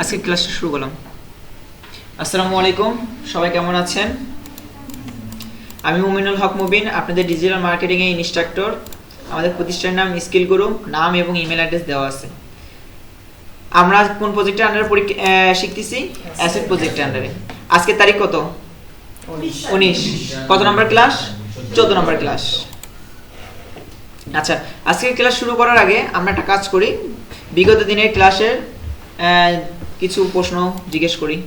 আজকে ক্লাসটা শুরু করলাম। আসসালামু আলাইকুম, সবাই কেমন আছেন? আমি মুমিনুল হক মুবিন, আপনাদের ডিজিটাল মার্কেটিং এর ইনস্ট্রাক্টর। আমাদের প্রতিষ্ঠানের নাম স্কিল গুরু, নাম এবং ইমেল অ্যাড্রেস দেওয়া আছে। আমরা কোন প্রজেক্টের আন্ডারে শিখতেছি? অ্যাসেট প্রজেক্টের আন্ডারে। আজকে তারিখ কত? 19। কত নম্বর ক্লাস? 14 নম্বর ক্লাস। আচ্ছা, আজকের ক্লাস শুরু করার আগে আমরা একটা কাজ করি, বিগত দিনের ক্লাসের কিছু প্রশ্ন জিজ্ঞেস করি।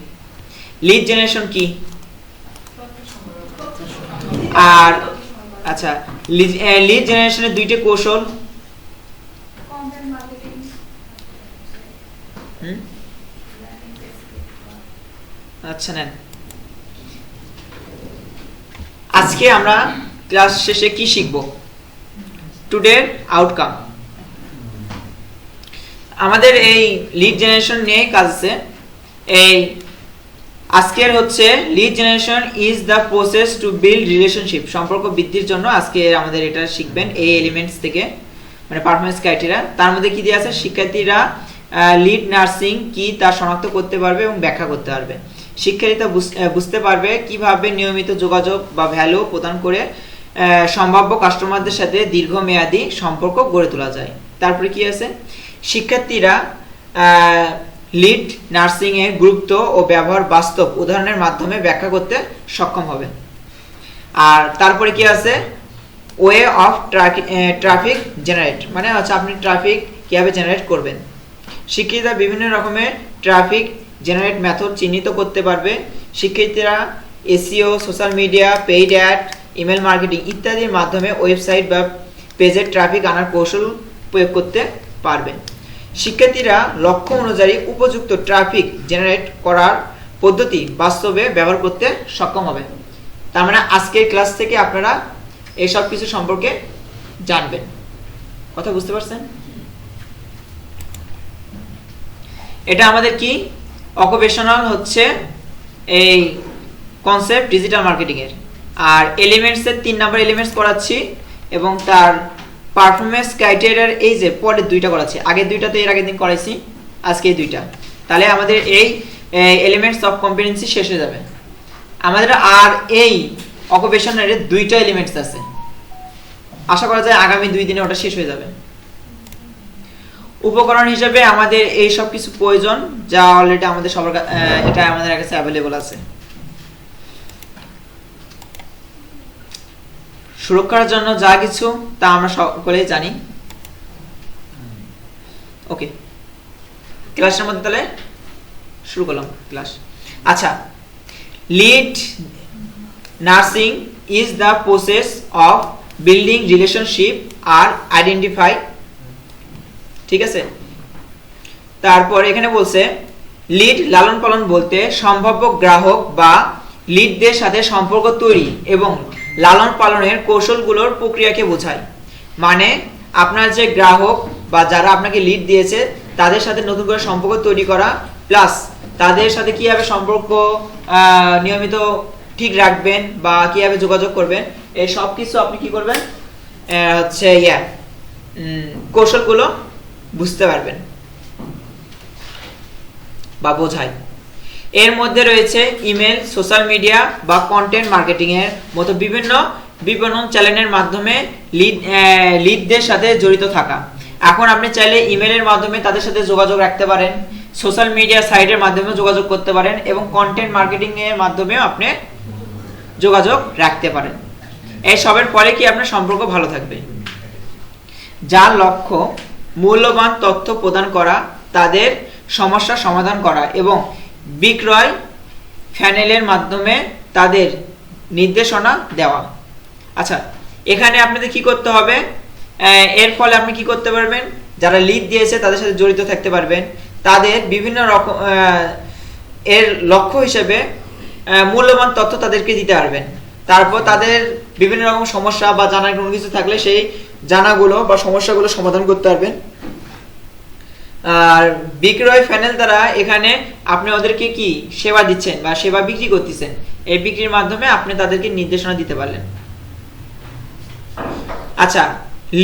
লিড জেনারেশন কি? আর আচ্ছা, লিড জেনারেশনের দুইটা কৌশল। আচ্ছা নেন, আজকে আমরা ক্লাস শেষে কি শিখব? টুডের আউটকাম। আমাদের এই লিড জেনারেশন নিয়ে কাজ আছে। এই আজকের হচ্ছে lead generation is the process to build relationship. সম্পর্ক বৃদ্ধির জন্য আজকে আমাদের এটা শিখবেন এই এলিমেন্টস থেকে, মানে পারফরম্যান্স ক্রাইটেরিয়া। তার মধ্যে কি দিয়ে আছে? শিক্ষার্থীরা লিড নার্সিং কি তা শনাক্ত করতে পারবে এবং ব্যাখ্যা করতে পারবে। শিক্ষার্থীরা বুঝতে পারবে কিভাবে নিয়মিত যোগাযোগ বা ভ্যালু প্রদান করে সম্ভাব্য কাস্টমারদের সাথে দীর্ঘমেয়াদী সম্পর্ক গড়ে তোলা যায়। তারপরে কি আছে? শিক্ষার্থীরা লিড নার্সিং এর গুরুত্ব ও ব্যবহার বাস্তব উদাহরণের মাধ্যমে ব্যাখ্যা করতে সক্ষম হবে। আর তারপরে কি আছে? ওয়ে অফ ট্রাফিক জেনারেট, মানে হচ্ছে আপনি ট্রাফিক কিভাবে জেনারেট করবেন। শিক্ষার্থীরা বিভিন্ন রকমের ট্রাফিক জেনারেট মেথড চিহ্নিত করতে পারবে। শিক্ষার্থীরা SEO, social media, paid add, email marketing ইত্যাদির মাধ্যমে ওয়েবসাইট বা পেজের ট্রাফিক আনার কৌশল প্রয়োগ করতে পারবেন। শিক্ষার্থীরা লক্ষ্য অনুযায়ী উপযুক্ত ট্রাফিক জেনারেট করার পদ্ধতি বাস্তবে ব্যবহার করতে সক্ষম হবে। তার মানে আজকের ক্লাস থেকে আপনারা এইসব কিছু সম্পর্কে জানবেন। কথা বুঝতে পারছেন? এটা আমাদের কি অকুপেশনাল হচ্ছে এই কনসেপ্ট ডিজিটাল মার্কেটিং এর। আর এলিমেন্টস এর 3 নাম্বার এলিমেন্টস করাচ্ছি এবং তার পারফরম্যান্স ক্রাইটেরিয়ার এই যে পরের দুইটা করাচ্ছি। আগের দুইটা তো এর আগের দিন করাইছি, আজকে এই দুইটা। তাহলে আমাদের এই এলিমেন্টস অফ কম্পিটেন্সি শেষ হয়ে যাবে। আমাদের আর এই অকুপেশনের দুইটা এলিমেন্টস আছে, আশা করা যায় আগামী 2 দিনে ওটা শেষ হয়ে যাবে। উপকরণ হিসেবে আমাদের এই সব কিছু প্রয়োজন, যা অলরেডি আমাদের সবার এটা আমাদের কাছে অ্যাভেলেবল আছে। সুরক্ষার জন্য যা কিছু তা আমরা সকলেই জানি। ওকে, ক্লাসের মধ্যে তাহলে শুরু করলাম ক্লাস। আচ্ছা, lead nursing is the process of building relationship আর আইডেন্টিফাই। ঠিক আছে, তারপর এখানে বলছে লিড লালন পালন বলতে সম্ভাব্য গ্রাহক বা লিডদের সাথে সম্পর্ক তৈরি এবং লালন পালনের কৌশলগুলোর প্রক্রিয়াকে বোঝায়। মানে আপনার যে গ্রাহক বা যারা আপনাকে লিড দিয়েছে তাদের সাথে নতুন করে সম্পর্ক তৈরি করা, প্লাস তাদের সাথে কিভাবে সম্পর্ক নিয়মিত ঠিক রাখবেন বা কিভাবে যোগাযোগ করবেন, এই সব কিছু আপনি কি করবেন হচ্ছে কৌশলগুলো বুঝতে পারবেন বা বোঝায়। এর মধ্যে রয়েছে ইমেল, সোশ্যাল মিডিয়া বা কন্টেন্ট মার্কেটিং এর মতো বিভিন্ন বিপণন চ্যানেলের মাধ্যমে লিডদের সাথে জড়িত থাকা। এখন আপনি চাইলে ইমেলের মাধ্যমে তাদের সাথে যোগাযোগ রাখতে পারেন, সোশ্যাল মিডিয়া সাইটের মাধ্যমে যোগাযোগ করতে পারেন এবং কন্টেন্ট মার্কেটিং এর মাধ্যমেও আপনি যোগাযোগ রাখতে পারেন। এই সবের ফলে কি আপনার সম্পর্ক ভালো থাকবে। যার লক্ষ্য মূল্যবান তথ্য প্রদান করা, তাদের সমস্যা সমাধান করা এবং বিক্রয় চ্যানেলের মাধ্যমে তাদের নির্দেশনা দেওয়া। আচ্ছা, এখানে আপনাদের কি করতে হবে? এর ফলে আপনি কি করতে পারবেন? যারা লিড দিয়েছে তাদের সাথে জড়িত থাকতে পারবেন। তাদের বিভিন্ন রকম এর লক্ষ্য হিসেবে মূল্যবান তথ্য তাদেরকে দিতে পারবেন। তারপর তাদের বিভিন্ন রকম সমস্যা বা জানার কোনো কিছু থাকলে সেই জানাগুলো বা সমস্যাগুলো সমাধান করতে পারবেন। আর বিক্রয় চ্যানেল দ্বারা এখানে আপনি ওদেরকে কি সেবা দিচ্ছেন বা সেবা বিক্রি করতেছেন, এই বিক্রির মাধ্যমে আপনি তাদেরকে নির্দেশনা দিতে পারলেন। আচ্ছা,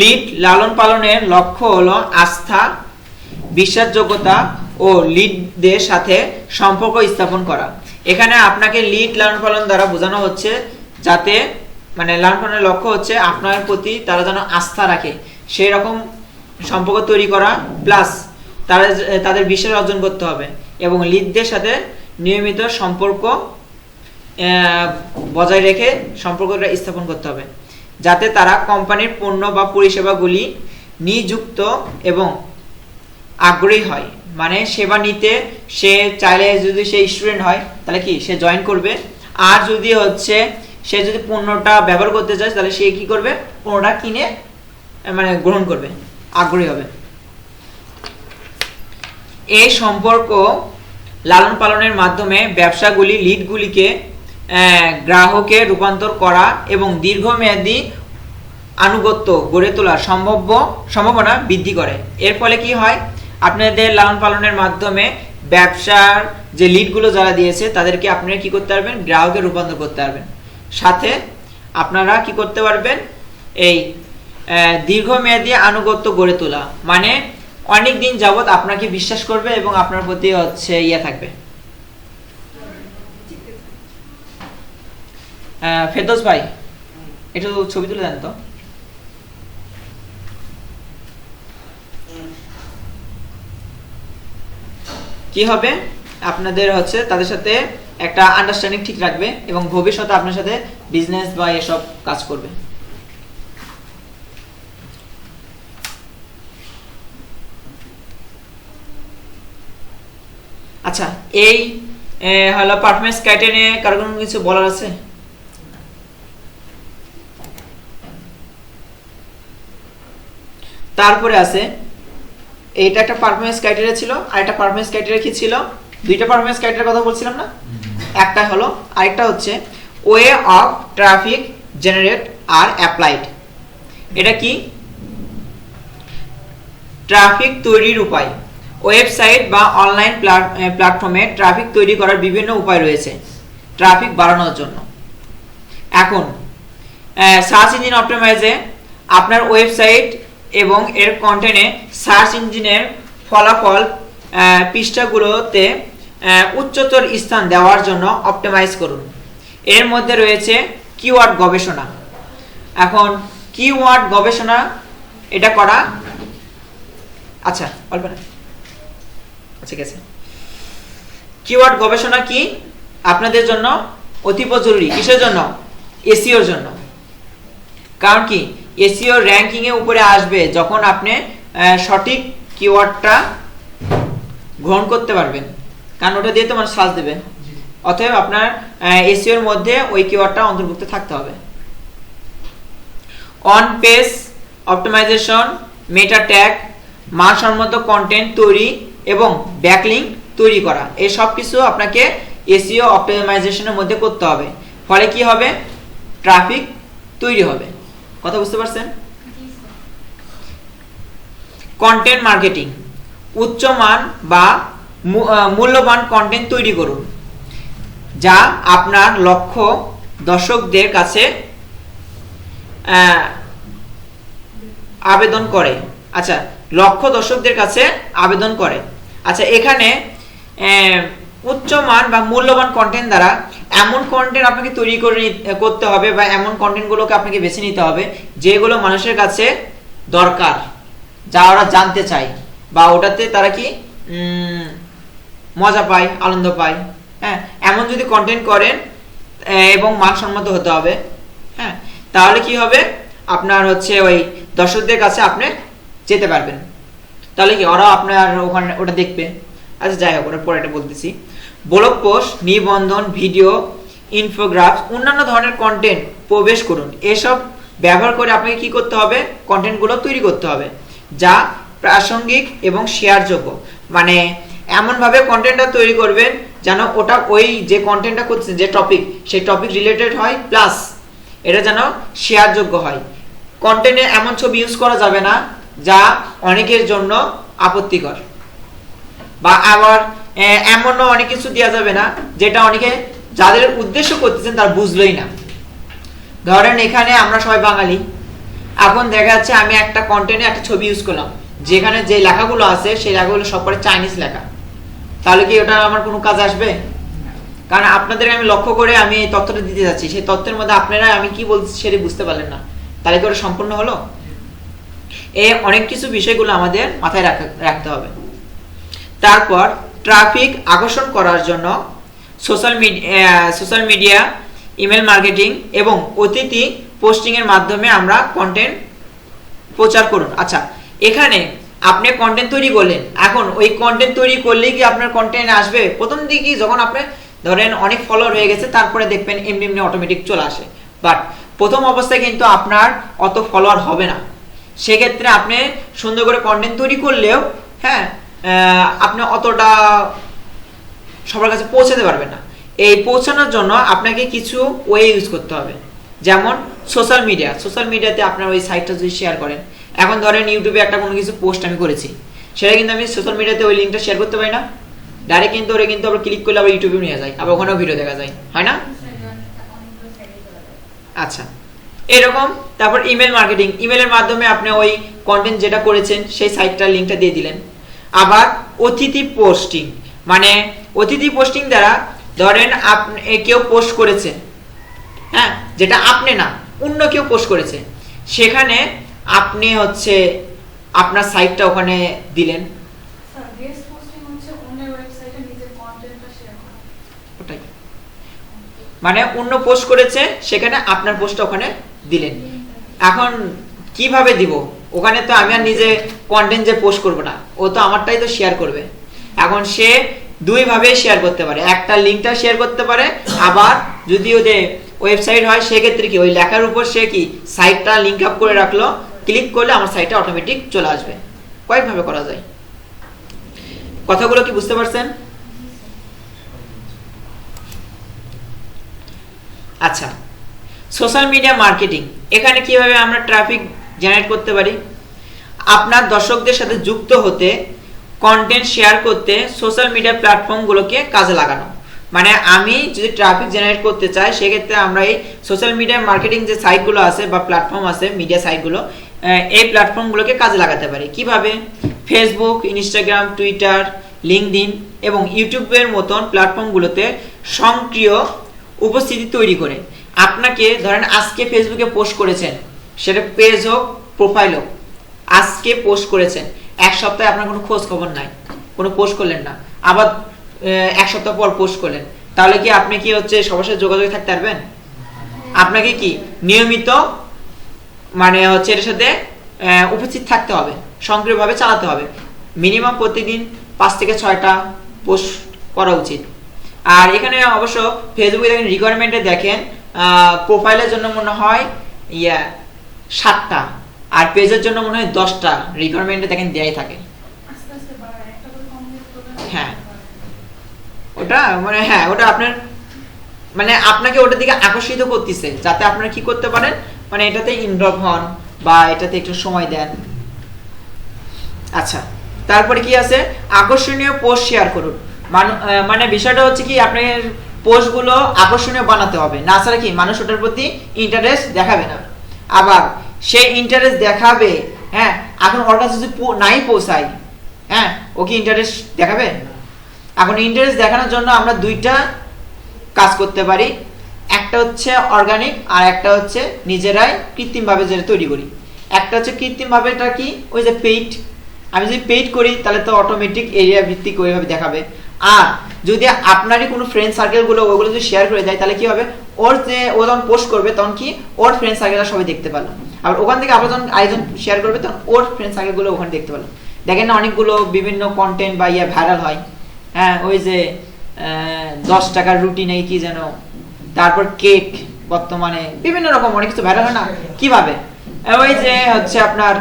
লিড লালন পালনের লক্ষ্য হলো আস্থা, বিশ্বাসযোগ্যতা ও ও লিডদের সাথে সম্পর্ক স্থাপন করা। এখানে আপনাকে লিড লালন পালন দ্বারা বোঝানো হচ্ছে যাতে মানে লালন পালনের লক্ষ্য হচ্ছে আপনার প্রতি তারা যেন আস্থা রাখে সেই রকম সম্পর্ক তৈরি করা, প্লাস তাদের বিশ্বাস অর্জন করতে হবে এবং লিডদের সাথে নিয়মিত সম্পর্ক বজায় রেখে সম্পর্কটা স্থাপন করতে হবে যাতে তারা কোম্পানির পণ্য বা পরিষেবাগুলি নিযুক্ত এবং আগ্রহী হয়। মানে সেবা নিতে সে চাইলে যদি সে স্টুডেন্ট হয় তাহলে কি সে জয়েন করবে, আর যদি হচ্ছে সে যদি পণ্যটা ব্যবহার করতে চায় তাহলে সে কি করবে, পণ্যটা কিনে মানে গ্রহণ করবে, আগ্রহী হবে। এই সম্পর্ক লালন পালনের মাধ্যমে ব্যবসাগুলি লিডগুলিকে গ্রাহকে রূপান্তর করা এবং দীর্ঘমেয়াদী আনুগত্য গড়ে তোলার সম্ভাবনা বৃদ্ধি করে। এর ফলে কি হয়, আপনাদের লালন পালনের মাধ্যমে ব্যবসার যে লিডগুলো যারা দিয়েছে তাদেরকে আপনারা কি করতে পারবেন, গ্রাহকে রূপান্তর করতে পারবেন। সাথে আপনারা কি করতে পারবেন, এই দীর্ঘমেয়াদী আনুগত্য গড়ে তোলা মানে অনেক দিন যাবত আপনাকে বিশ্বাস করবে এবং আপনার প্রতি হচ্ছে থাকবে। ফেরদৌস ভাই একটু ছবি তুলে দেন তো। কি হবে, আপনাদের হচ্ছে তাদের সাথে একটা আন্ডারস্ট্যান্ডিং ঠিক রাখবে এবং ভবিষ্যতে আপনার সাথে বিজনেস বা এসব কাজ করবে। আচ্ছা, এই হলো পারফরম্যান্স ক্রাইটেরিয়া। কারো কোনো কিছু বলার আছে? তারপরে আছে এইটা একটা পারফরম্যান্স ক্রাইটেরিয়া ছিল, আর একটা পারফরম্যান্স ক্রাইটেরিয়া কি ছিল, দুইটা পারফরম্যান্স ক্রাইটেরিয়ার কথা বলছিলাম না, একটা হলো আরেকটা হচ্ছে ওয়ে অফ ট্রাফিক জেনারেট আর অ্যাপ্লাইড। এটা কি, ট্রাফিক তৈরির উপায়। ওয়েবসাইট বা অনলাইন প্ল্যাটফর্মে ট্রাফিক তৈরি করার বিভিন্ন উপায় রয়েছে ট্রাফিক বাড়ানোর জন্য। এখন সার্চ ইঞ্জিন অপটিমাইজে আপনার ওয়েবসাইট এবং এর কন্টেন্টে সার্চ ইঞ্জিনের ফলাফল পৃষ্ঠাগুলোতে উচ্চতর স্থান দেওয়ার জন্য অপটিমাইজ করুন। এর মধ্যে রয়েছে কিওয়ার্ড গবেষণা। এখন কিওয়ার্ড গবেষণা এটা করা, আচ্ছা অল্প না, ঠিক আছে। কিওয়ার্ড গবেষণা কি আপনাদের জন্য অতীব জরুরি। কিসের জন্য? এসইওর জন্য। কারণ কি, এসইও র্যাঙ্কিং এ উপরে আসবে যখন আপনি সঠিক কিওয়ার্ডটা গ্রহণ করতে পারবেন, কারণ ওটা দিয়ে তো মানুষ সার্চ দেবে। অতএব আপনার এসইও এর মধ্যে ওই কিওয়ার্ডটা অন্তর্ভুক্ত থাকতে হবে। On page optimization, meta tag, মানসম্মত কন্টেন্ট তৈরি এবং ব্যাকলিংক তৈরি করা, এই সব কিছু আপনাকে এসইও অপটিমাইজেশনের মধ্যে করতে হবে। ফলে কি হবে, ট্রাফিক তৈরি হবে। কথা বুঝতে পারছেন? কন্টেন্ট মার্কেটিং, উচ্চমান বা মূল্যবান কন্টেন্ট তৈরি করুন যা আপনার লক্ষ্য দর্শকদের কাছে আবেদন করে। আচ্ছা, লক্ষ্য দর্শকদের কাছে আবেদন করে। আচ্ছা, এখানে উচ্চমান বা মূল্যবান কন্টেন্ট দ্বারা এমন কন্টেন্ট আপনাকে তৈরি করতে হবে বা এমন কন্টেন্টগুলোকে আপনাকে বেছে নিতে হবে যেগুলো মানুষের কাছে দরকার, যা ওরা জানতে চায় বা ওটাতে তারা কি মজা পায়, আনন্দ পায়। হ্যাঁ, এমন যদি কন্টেন্ট করেন এবং মানসম্মত হতে হবে। হ্যাঁ, তাহলে কি হবে, আপনার হচ্ছে ওই দর্শকদের কাছে আপনি যেতে পারবেন। তাহলে কি ওরা আপনার ওখানে ওটা দেখবে। আচ্ছা, যাই হোক, ওটা পরে এটা বলতেছি। ব্লগ পোস্ট, নিবন্ধন, ভিডিও, ইনফোগ্রাফস, অন্যান্য ধরনের কন্টেন্ট প্রবেশ করুন। এসব ব্যবহার করে আপনাকে কি করতে হবে, কন্টেন্টগুলো তৈরি করতে হবে যা প্রাসঙ্গিক এবং শেয়ারযোগ্য। মানে এমনভাবে কন্টেন্টটা তৈরি করবেন যেন ওটা ওই যে কন্টেন্টটা করছেন, যে টপিক, সেই টপিক রিলেটেড হয়, প্লাস এটা যেন শেয়ারযোগ্য হয়। কন্টেন্টে এমন ছবি ইউজ করা যাবে না যা অনেকের জন্য আপত্তিকর, বা আবার এমনও অনেক কিছু দেওয়া যাবে না যেটা অনেকে যাদের উদ্দেশ্য করতেছেন তার বুঝলোই না। ধরেন এখানে আমরা সবাই বাঙালি, এখন দেখা যাচ্ছে আমি একটা কন্টেন্টে একটা ছবি ইউজ করলাম যেখানে যে লেখাগুলো আছে সেই লেখাগুলো সব করে চাইনিজ লেখা। তাহলে কি ওটা আমার কোনো কাজ আসবে? কারণ আপনাদের আমি লক্ষ্য করে আমি এই তথ্যটা দিতে যাচ্ছি, সেই তথ্যের মধ্যে আপনারা আমি কি বলছি সেটা বুঝতে পারলেন না, তাহলে কি ওটা সম্পূর্ণ হলো? অনেক কিছু বিষয়গুলো আমাদের মাথায় রাখতে হবে। তারপর ট্রাফিক আকর্ষণ করার জন্য সোশ্যাল মিডিয়া, ইমেল মার্কেটিং এবং অতিথি পোস্টিং এর মাধ্যমে আমরা কন্টেন্ট প্রচার করুন। আচ্ছা, এখানে আপনি কন্টেন্ট তৈরি করলেন, এখন ওই কন্টেন্ট তৈরি করলেই কি আপনার কন্টেন্ট আসবে? প্রথম দিকে যখন আপনি ধরেন অনেক ফলোয়ার হয়ে গেছে, তারপরে দেখবেন এমনি এমনি অটোমেটিক চলে আসে, বাট প্রথম অবস্থায় কিন্তু আপনার অত ফলোয়ার হবে না। সেক্ষেত্রে আপনি সুন্দর করে কন্টেন্ট তৈরি করলেও হ্যাঁ আপনি অতটা সবার কাছে পৌঁছাতে পারবেন না। এই পৌঁছানোর জন্য আপনাকে কিছু ওয়ে ইউজ করতে হবে, যেমন সোশ্যাল মিডিয়াতে আপনার ওই সাইটটা যদি শেয়ার করেন, এখন ধরেন ইউটিউবে একটা কোনো কিছু পোস্ট আমি করেছি, সেটা কিন্তু আমি সোশ্যাল মিডিয়াতে ওই লিঙ্কটা শেয়ার করতে পারি না, ডাইরেক্ট কিন্তু ওরা কিন্তু আবার ক্লিক করলে আবার ইউটিউবে নিয়ে যায়, আবার ওখানেও ভিডিও দেখা যায়, হয় না? আচ্ছা, এরকম। তারপর ইমেল মার্কেটিং, ইমেলের মাধ্যমে আপনি ওই কন্টেন্ট যেটা করেছেন সেই সাইটটার লিঙ্কটা দিয়ে দিলেন। আবার অতিথি পোস্টিং, মানে অতিথি পোস্টিং দ্বারা ধরেন আপনি কেউ পোস্ট করেছে, হ্যাঁ, যেটা আপনি না অন্য কেউ পোস্ট করেছে, সেখানে আপনি হচ্ছে আপনার সাইটটা ওখানে দিলেন। ওটাই, মানে অন্য পোস্ট করেছে সেখানে আপনার পোস্টটা ওখানে দিলেন। এখন কিভাবে দিব? ওখানে তো আমি আর নিজে কন্টেন্ট যে পোস্ট করব না, ও তো আমারটাই তো শেয়ার করবে। এখন সে দুই ভাবে শেয়ার করতে পারে, একটা লিঙ্কটা শেয়ার করতে পারে, আবার যদি ওদের ওয়েবসাইট হয় সেক্ষেত্রে কি ওই লেখার উপর সে কি সাইটটা লিঙ্ক আপ করে রাখলো, ক্লিক করলে আমার সাইটটা অটোমেটিক চলে আসবে। কয়েকভাবে করা যায়। কথাগুলো কি বুঝতে পারছেন? আচ্ছা, সোশ্যাল মিডিয়া মার্কেটিং, এখানে কিভাবে আমরা ট্রাফিক জেনারেট করতে পারি? আপনার দর্শকদের সাথে যুক্ত হতে, কন্টেন্ট শেয়ার করতে সোশ্যাল মিডিয়া প্ল্যাটফর্মগুলোকে কাজে লাগানো। মানে আমি যদি ট্রাফিক জেনারেট করতে চাই, সেক্ষেত্রে আমরা এই সোশ্যাল মিডিয়া মার্কেটিং যে সাইটগুলো আছে বা প্ল্যাটফর্ম আছে, মিডিয়া সাইটগুলো, এই প্ল্যাটফর্মগুলোকে কাজে লাগাতে পারি। কিভাবে? ফেসবুক, ইনস্টাগ্রাম, টুইটার, লিঙ্কডইন এবং ইউটিউবের মতন প্ল্যাটফর্মগুলোতে সক্রিয় উপস্থিতি তৈরি করে। আপনাকে ধরেন আজকে ফেসবুকে পোস্ট করেছেন, সেটা পেজ হোক প্রোফাইল হোক, আজকে পোস্ট করেছেন, এক সপ্তাহে আপনার কোনো খোঁজ খবর নাই, কোনো পোস্ট করলেন না, আবার এক সপ্তাহ পর পোস্ট করলেন, তাহলে কি আপনি কি হচ্ছে সবার সাথে যোগাযোগে থাকতে পারবেন? আপনাকে কি নিয়মিত মানে হচ্ছে এর সাথে উপস্থিত থাকতে হবে, সক্রিয়ভাবে চালাতে হবে। মিনিমাম প্রতিদিন 5 থেকে 6টা পোস্ট করা উচিত। আর এখানে অবশ্য ফেসবুকে দেখেন রিকোয়ারমেন্টে দেখেন প্রোফাইলের জন্য মনে হয় 7টা, আর পেজের জন্য মনে হয় 10টা রিকোয়ারমেন্টে দেখেন দেয়াই থাকে। হ্যাঁ, ওটা মানে হ্যাঁ ওটা আপনার মানে আপনাকে ওটার দিকে আকর্ষিত করতেছে, যাতে আপনারা কি করতে পারেন, মানে এটাতে ইনভলভ হন বা এটাতে একটু সময় দেন। আচ্ছা, তারপরে কি আছে? আকর্ষণীয় পোস্ট শেয়ার করুন। মানে বিষয়টা হচ্ছে কি আপনার পোস্টগুলো আকর্ষণীয় বানাতে হবে, না ছাড়া কি মানুষ ওটার প্রতি ইন্টারেস্ট দেখাবে না। আবার সে ইন্টারেস্ট দেখাবে, হ্যাঁ, এখন ওর কাছে যদি নাই পৌঁছায়, হ্যাঁ, ও কি ইন্টারেস্ট দেখাবে? এখন ইন্টারেস্ট দেখানোর জন্য আমরা দুইটা কাজ করতে পারি, একটা হচ্ছে অর্গানিক আর একটা হচ্ছে নিজেরাই কৃত্রিমভাবে যেটা তৈরি করি। একটা হচ্ছে কৃত্রিমভাবে, এটা কি ওই যে পেইড, আমি যদি পেইড করি তাহলে তো অটোমেটিক এরিয়া ভিত্তিক ওইভাবে দেখাবে। আর যদি আপনারই কোনো ফ্রেন্ড সার্কেলগুলো ওইগুলো যদি শেয়ার করে দেয়, তাহলে কি হবে, ওর যে ও যখন পোস্ট করবে তখন কি ওর ফ্রেন্ড সার্কেলটা সবাই দেখতে পেল, আবার ওখান থেকে আবার যখন আরেকজন শেয়ার করবে তখন ওর ফ্রেন্ড সার্কেলগুলো ওখানে দেখতে পেল। দেখেন না অনেকগুলো বিভিন্ন কন্টেন্ট বা ভাইরাল হয়, হ্যাঁ, ওই যে 10 টাকার রুটি নেই কি যেন, তারপর কেক, বর্তমানে বিভিন্ন রকম অনেক কিছু ভাইরাল হয় না। কিভাবে? ওই যে হচ্ছে আপনার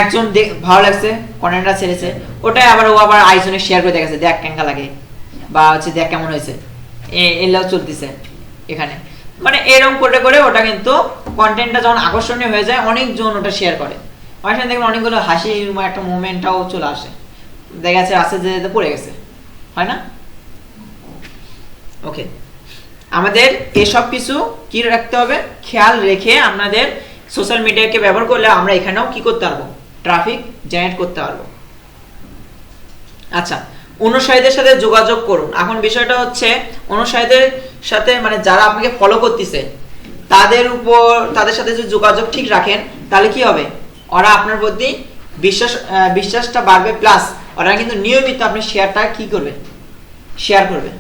একজন ভালো লাগছে কন্টেন্টটা ছেড়েছে, ওটাই আবার ও আবার আরেকজনে শেয়ার করে দেখাচ্ছে, দেখ কেঙ্কা লাগে, বা হচ্ছে দেখ কেমন হয়েছে, এলাও চলতেছে এখানে। মানে এরকম করে করে ওটা কিন্তু কন্টেন্টটা যখন আকর্ষণীয় হয়ে যায়, অনেকজন ওটা শেয়ার করে, অনেক সময় দেখবেন অনেকগুলো হাসি একটা মুভমেন্টটাও চলে আসে, দেখা যাচ্ছে আসে যে পড়ে গেছে, হয় না? ওকে, আমাদের এসব কিছু কি রাখতে হবে, খেয়াল রেখে আপনাদের সোশ্যাল মিডিয়াকে ব্যবহার করলে আমরা এখানেও কি করতে পারবো, ট্রাফিক জেনারেট করতে পারবো। আচ্ছা, অনুসারীদের সাথে যোগাযোগ করুন। এখন বিষয়টা হচ্ছে অনুসারীদের সাথে মানে যারা আপনাকে ফলো করতেছে তাদের সাথে যদি যোগাযোগ ঠিক রাখেন তাহলে কি হবে, ওরা আপনার প্রতি বিশ্বাসটা বাড়বে, প্লাস ওরা কিন্তু নিয়মিত আপনি শেয়ারটা কি করবে, শেয়ার করবে।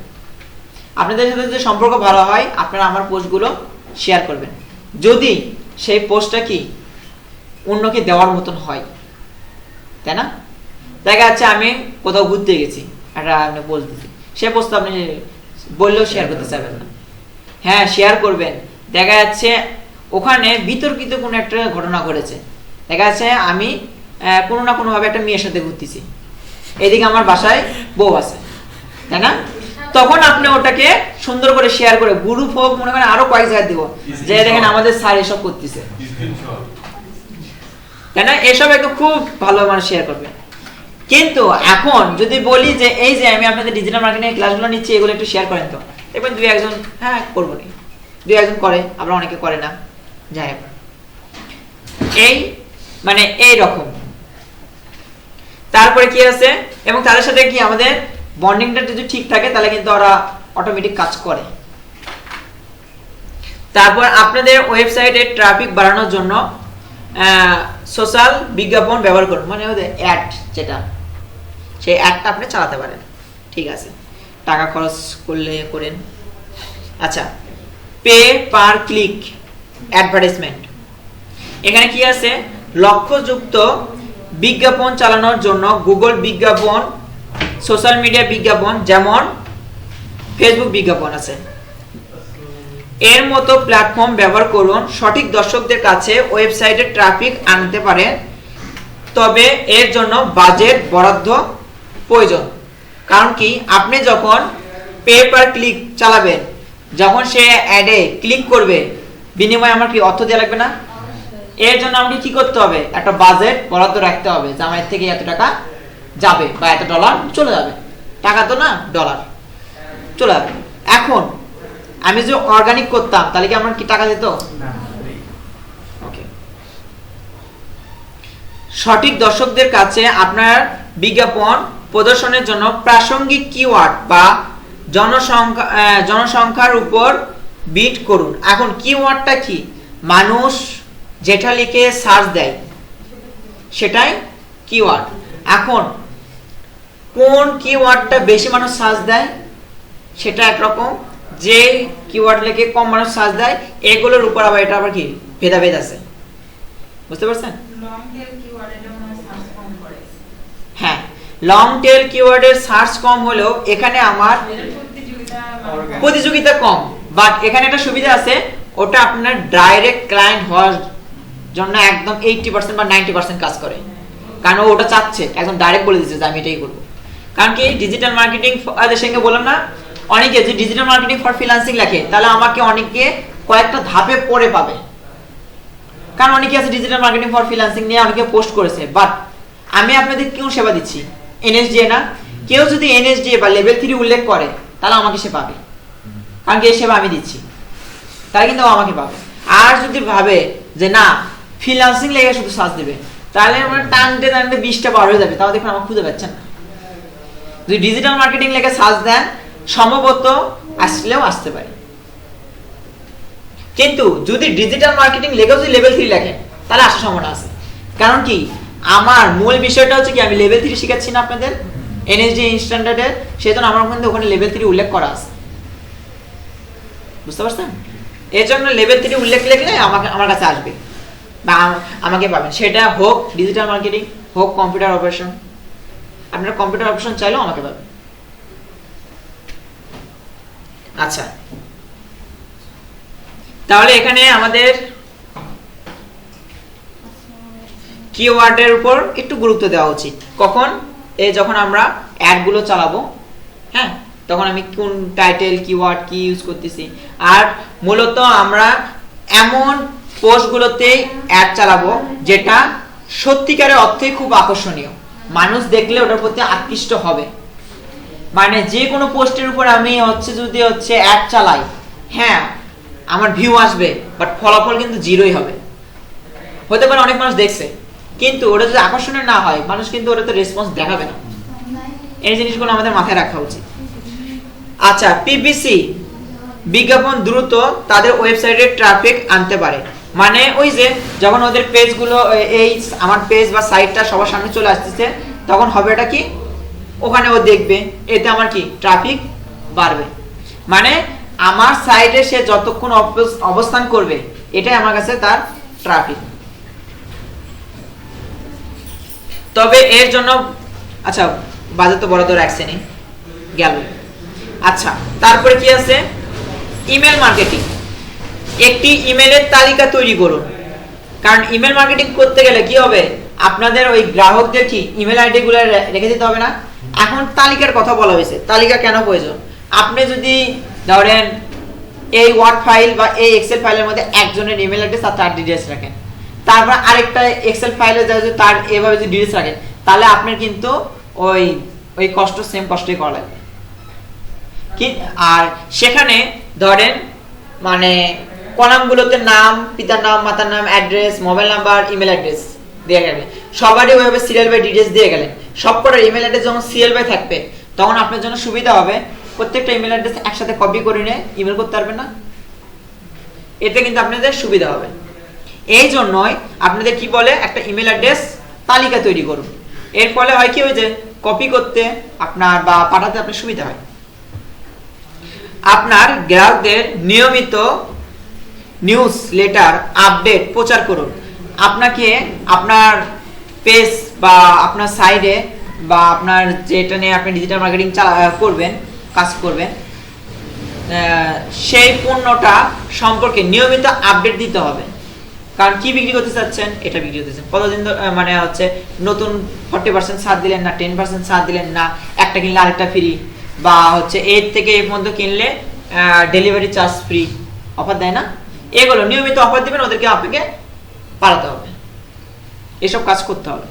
আপনাদের সাথে যদি সম্পর্ক ভালো হয় আপনারা আমার পোস্টগুলো শেয়ার করবেন, যদি সেই পোস্টটা কি অন্যকে দেওয়ার মতন হয়, তাই না? দেখা যাচ্ছে আমি কোথাও ঘুরতে গেছি, একটা আপনি বলতেছি, সে পোস্ট আপনি বললেও শেয়ার করতে চাইবেন না। হ্যাঁ, শেয়ার করবেন। দেখা যাচ্ছে ওখানে বিতর্কিত কোনো একটা ঘটনা ঘটেছে, দেখা যাচ্ছে আমি কোনো না কোনোভাবে একটা মেয়ের সাথে ঘুরতেছি, এদিকে আমার বাসায় বউ আছে, তাই না? তখন আপনি ওটাকে সুন্দর করে শেয়ার করে গ্রুপ হোক, মনে করেন আরো কয়েক জায়গায় দিব, যে দেখেন আমাদের স্যার এসব করতেছে, তাই না? এসব একটু খুব ভালো মানে শেয়ার করবে। কিন্তু এখন যদি বলি যে এই যে আমি আপনাদের ডিজিটাল মার্কেটিং ক্লাসগুলো নিচ্ছি, এগুলো একটু শেয়ার করেন, তো দেখবেন দুই একজন হ্যাঁ করবো নি, দুই একজন করে, আবার অনেকে করে না, যাই হোক এই মানে এই রকম। তারপরে কি আছে, এবং তাদের সাথে কি আমাদের বন্ডিংটা যদি ঠিক থাকে তাহলে কিন্তু ওরা অটোমেটিক কাজ করে। তারপর আপনাদের ওয়েবসাইটে ট্রাফিক বাড়ানোর জন্য সোশ্যাল বিজ্ঞাপন ব্যবহার করুন, মানে ওদের অ্যাড, যেটা সেই অ্যাডটা আপনি চালাতে পারেন, ঠিক আছে, টাকা খরচ করলে করেন। আচ্ছা, পে পার ক্লিক অ্যাডভার্টাইজমেন্ট, এখানে কি আছে, লক্ষ্যযুক্ত বিজ্ঞাপন চালানোর জন্য গুগল বিজ্ঞাপন, সোশ্যাল মিডিয়া বিজ্ঞাপন যেমন ফেসবুক বিজ্ঞাপন আছে, এর মতো প্ল্যাটফর্ম ব্যবহার করুন। সঠিক দর্শকদের কাছে ওয়েবসাইটে ট্রাফিক আনতে পারেন, তবে এর জন্য বাজেট বরাদ্দ প্রয়োজন। কারণ কি, আপনি যখন পে পার ক্লিক চালাবেন, যখন সে অ্যাডে ক্লিক করবে, বিনিময়ে আমার কি অর্থ দেওয়া লাগবে না? এর জন্য আমাকে কি করতে হবে, একটা বাজেট বরাদ্দ রাখতে হবে, যে আমার থেকে এত টাকা যাবে বা এত ডলার চলে যাবে, টাকা তো না, ডলার চলে যাবে। এখন আমি যে অর্গানিক করতাম তাহলে কি আমার কি টাকা দিত? ওকে। সঠিক দর্শকদের কাছে আপনার বিজ্ঞাপন প্রদর্শনের জন্য প্রাসঙ্গিক কিওয়ার্ড বা জনসংখ্যার উপর বিট করুন। এখন কিওয়ার্ডটা কি, মানুষ যেটা লিখে সার্চ দেয় সেটাই কিওয়ার্ড। এখন কোন কিওয়ার্ডটা বেশি মানুষ সার্চ দেয় সেটা একরকম, যে কিওয়ার্ড লিখে কম মানুষ সার্চ দেয়, এগুলোর উপর আবার এটা আবার কি ভেদাভেদ আছে, বুঝতে পারছেন? হ্যাঁ, লং টেল কিওয়ার্ডের সার্চ কম হলেও এখানে আমার প্রতিযোগিতা কম, বাট এখানে একটা সুবিধা আছে, ওটা আপনার ডাইরেক্ট ক্লায়েন্ট হওয়ার জন্য একদম 80% বা 90% কাজ করে, কারণ ওটা চাচ্ছে একদম ডাইরেক্ট বলে দিচ্ছে যে আমি এটাই করবো। কারণ কি, ডিজিটাল মার্কেটিং সঙ্গে বললাম না, অনেকে যে ডিজিটাল মার্কেটিং ফর ফ্রিল্যান্সিং লেখে তাহলে আমাকে অনেকে কয়েকটা ধাপে পরে পাবে, কারণ অনেকে আছে ডিজিটাল মার্কেটিং ফর ফ্রিল্যান্সিং নিয়ে অনেকে পোস্ট করেছে, বাট আমি আপনাদের কেউ সেবা দিচ্ছি এনএসডিএ না, কেউ যদি এনএসডিএ বা লেভেল 3 উল্লেখ করে তাহলে আমাকে সে পাবে, কারণ কি এই সেবা আমি দিচ্ছি, তাহলে কিন্তু আমাকে পাবে। আর যদি ভাবে যে না ফ্রিল্যান্সিং লেগে শুধু সার্চ দিবে, তাহলে আমরা টানতে টানতে 20টা পার হয়ে যাবে, তাও দেখুন আমার খুঁজে পাচ্ছেন না। যদি ডিজিটাল মার্কেটিং লেগে সার্চ দেন সম্ভবত আসলেও আসতে পারে, কিন্তু যদি ডিজিটাল মার্কেটিং লেগেও যদি লেভেল 3 লেখেন তাহলে আসার সম্ভাবনা আছে। কারণ কি, আমার মূল বিষয়টা হচ্ছে কি, আমি লেভেল 3 শিখাচ্ছি না আপনাদের এনএসডি স্ট্যান্ডার্ডের, সেজন্য আমার মধ্যে ওখানে লেভেল 3 উল্লেখ করা আছে, বুঝতে পারছেন? এর জন্য লেভেল 3 উল্লেখ লিখলে আমার কাছে আসবে বা আমাকে পাবেন, সেটা হোক ডিজিটাল মার্কেটিং হোক কম্পিউটার অপারেশন, আপনার কম্পিউটার অপারেশন চাইলেও আমাকে পাবেন। আচ্ছা, তাহলে এখানে আমাদের কিওয়ার্ডের উপর একটু গুরুত্ব দেওয়া উচিত। কখন? যখন আমরা অ্যাড গুলো চালাবো, হ্যাঁ, তখন আমি কোন টাইটেল কিওয়ার্ড কি ইউজ করতেছি। আর মূলত আমরা এমন পোস্টগুলোতে অ্যাড চালাবো যেটা সত্যিকারের অর্থে খুব আকর্ষণীয়, মানুষ দেখলে ওটার প্রতি আকৃষ্ট হবে। মানে যে কোনো পোস্টের উপর আমি যদি অ্যাড চালাই, হ্যাঁ আমার ভিউ আসবে, বাট ফলাফল কিন্তু জিরোই হবে। হতে পারে অনেক মানুষ দেখছে, কিন্তু ওটা যদি আকর্ষণীয় না হয় মানুষ কিন্তু ওটাতে রেসপন্স দেখাবে না, এই জিনিসগুলো আমাদের মাথায় রাখা উচিত। আচ্ছা, পিপিসি বিজ্ঞাপন দ্রুত তাদের ওয়েবসাইটে ট্রাফিক আনতে পারে, মানে ওই যে যখন ওদের পেজগুলো এই আমার পেজ বা সাইটটা সবার সামনে চলে আসতেছে, তখন হবে এটা কি, ওখানে ও দেখবে, এতে আমার কি ট্রাফিক বাড়বে, মানে আমার সাইটে সে যতক্ষণ অবস্থান করবে এটাই আমার কাছে তার ট্রাফিক। তবে এর জন্য আচ্ছা বাজেট তো বরাদ্দ রাখছেনি গেল। আচ্ছা, তারপরে কি আছে, ইমেল মার্কেটিং। একটি ইমেলের তালিকা তৈরি করুন, কারণ ইমেল মার্কেটিং করতে গেলে কি হবে, আপনাদের ওই গ্রাহকদের কি ইমেল আইডি গুলো রেখে দিতে হবে না। এখন তালিকার কথা বলা হয়েছে, তালিকা কেন প্রয়োজন, আপনি যদি ধরেন এই ওয়ার্ড ফাইল বা এই এক্সেল ফাইলের মধ্যে একজনের ইমেল অ্যাড্রেস আর তার ডিটেইলস রাখেন, তারপর আরেকটা এক্সেল ফাইলে যদি তার এভাবে যদি ডিটেইলস রাখেন, তাহলে আপনার কিন্তু ওই ওই কষ্ট সেম কষ্টই করা লাগবে কি। আর সেখানে ধরেন মানে কলামগুলোতে নাম, পিতার নাম, মাতার নাম, address, mobile number, email address দিয়ে গেলে, সবারই ওইভাবে সিরিয়াল বাই ডিটেইলস দিয়ে গেলেন, সবকটার ইমেল অ্যাড্রেস যখন সিরিয়াল বাই থাকবে তখন আপনার জন্য সুবিধা হবে, প্রত্যেকটা ইমেল অ্যাড্রেস একসাথে কপি করে নিয়ে ইমেল করতে পারবেন না, এতে কিন্তু আপনাদের সুবিধা হবে। এই জন্যই আপনাদের কি বলে, একটা ইমেল অ্যাড্রেস তালিকা তৈরি করুন, এর ফলে হয় কি, ওই যে কপি করতে আপনার বা পাঠাতে আপনার সুবিধা হয়। আপনার গ্রাহকদের নিয়মিত নিউজ লেটার আপডেট প্রচার করুন। আপনাকে আপনার পেজ বা আপনার সাইডে বা আপনার যেটা নিয়ে আপনি ডিজিটাল মার্কেটিং করবেন, কাজ করবেন, সেই পণ্যটা সম্পর্কে নিয়মিত আপডেট দিতে হবে। কারণ কি বিক্রি করতে চাচ্ছেন, এটা বিক্রি করতেছেন, কতদিন মানে হচ্ছে নতুন 40% ছাড় দিলেন না, 10% ছাড় দিলেন না, একটা কিনলে আরেকটা ফ্রি, বা হচ্ছে এর থেকে এর মধ্যে কিনলে ডেলিভারি চার্জ ফ্রি অফার দেয় না, এগুলো নিয়মিত অফার দিবেন, ওদেরকে আপনাকে পাঠাতে হবে, এসব কাজ করতে হবে।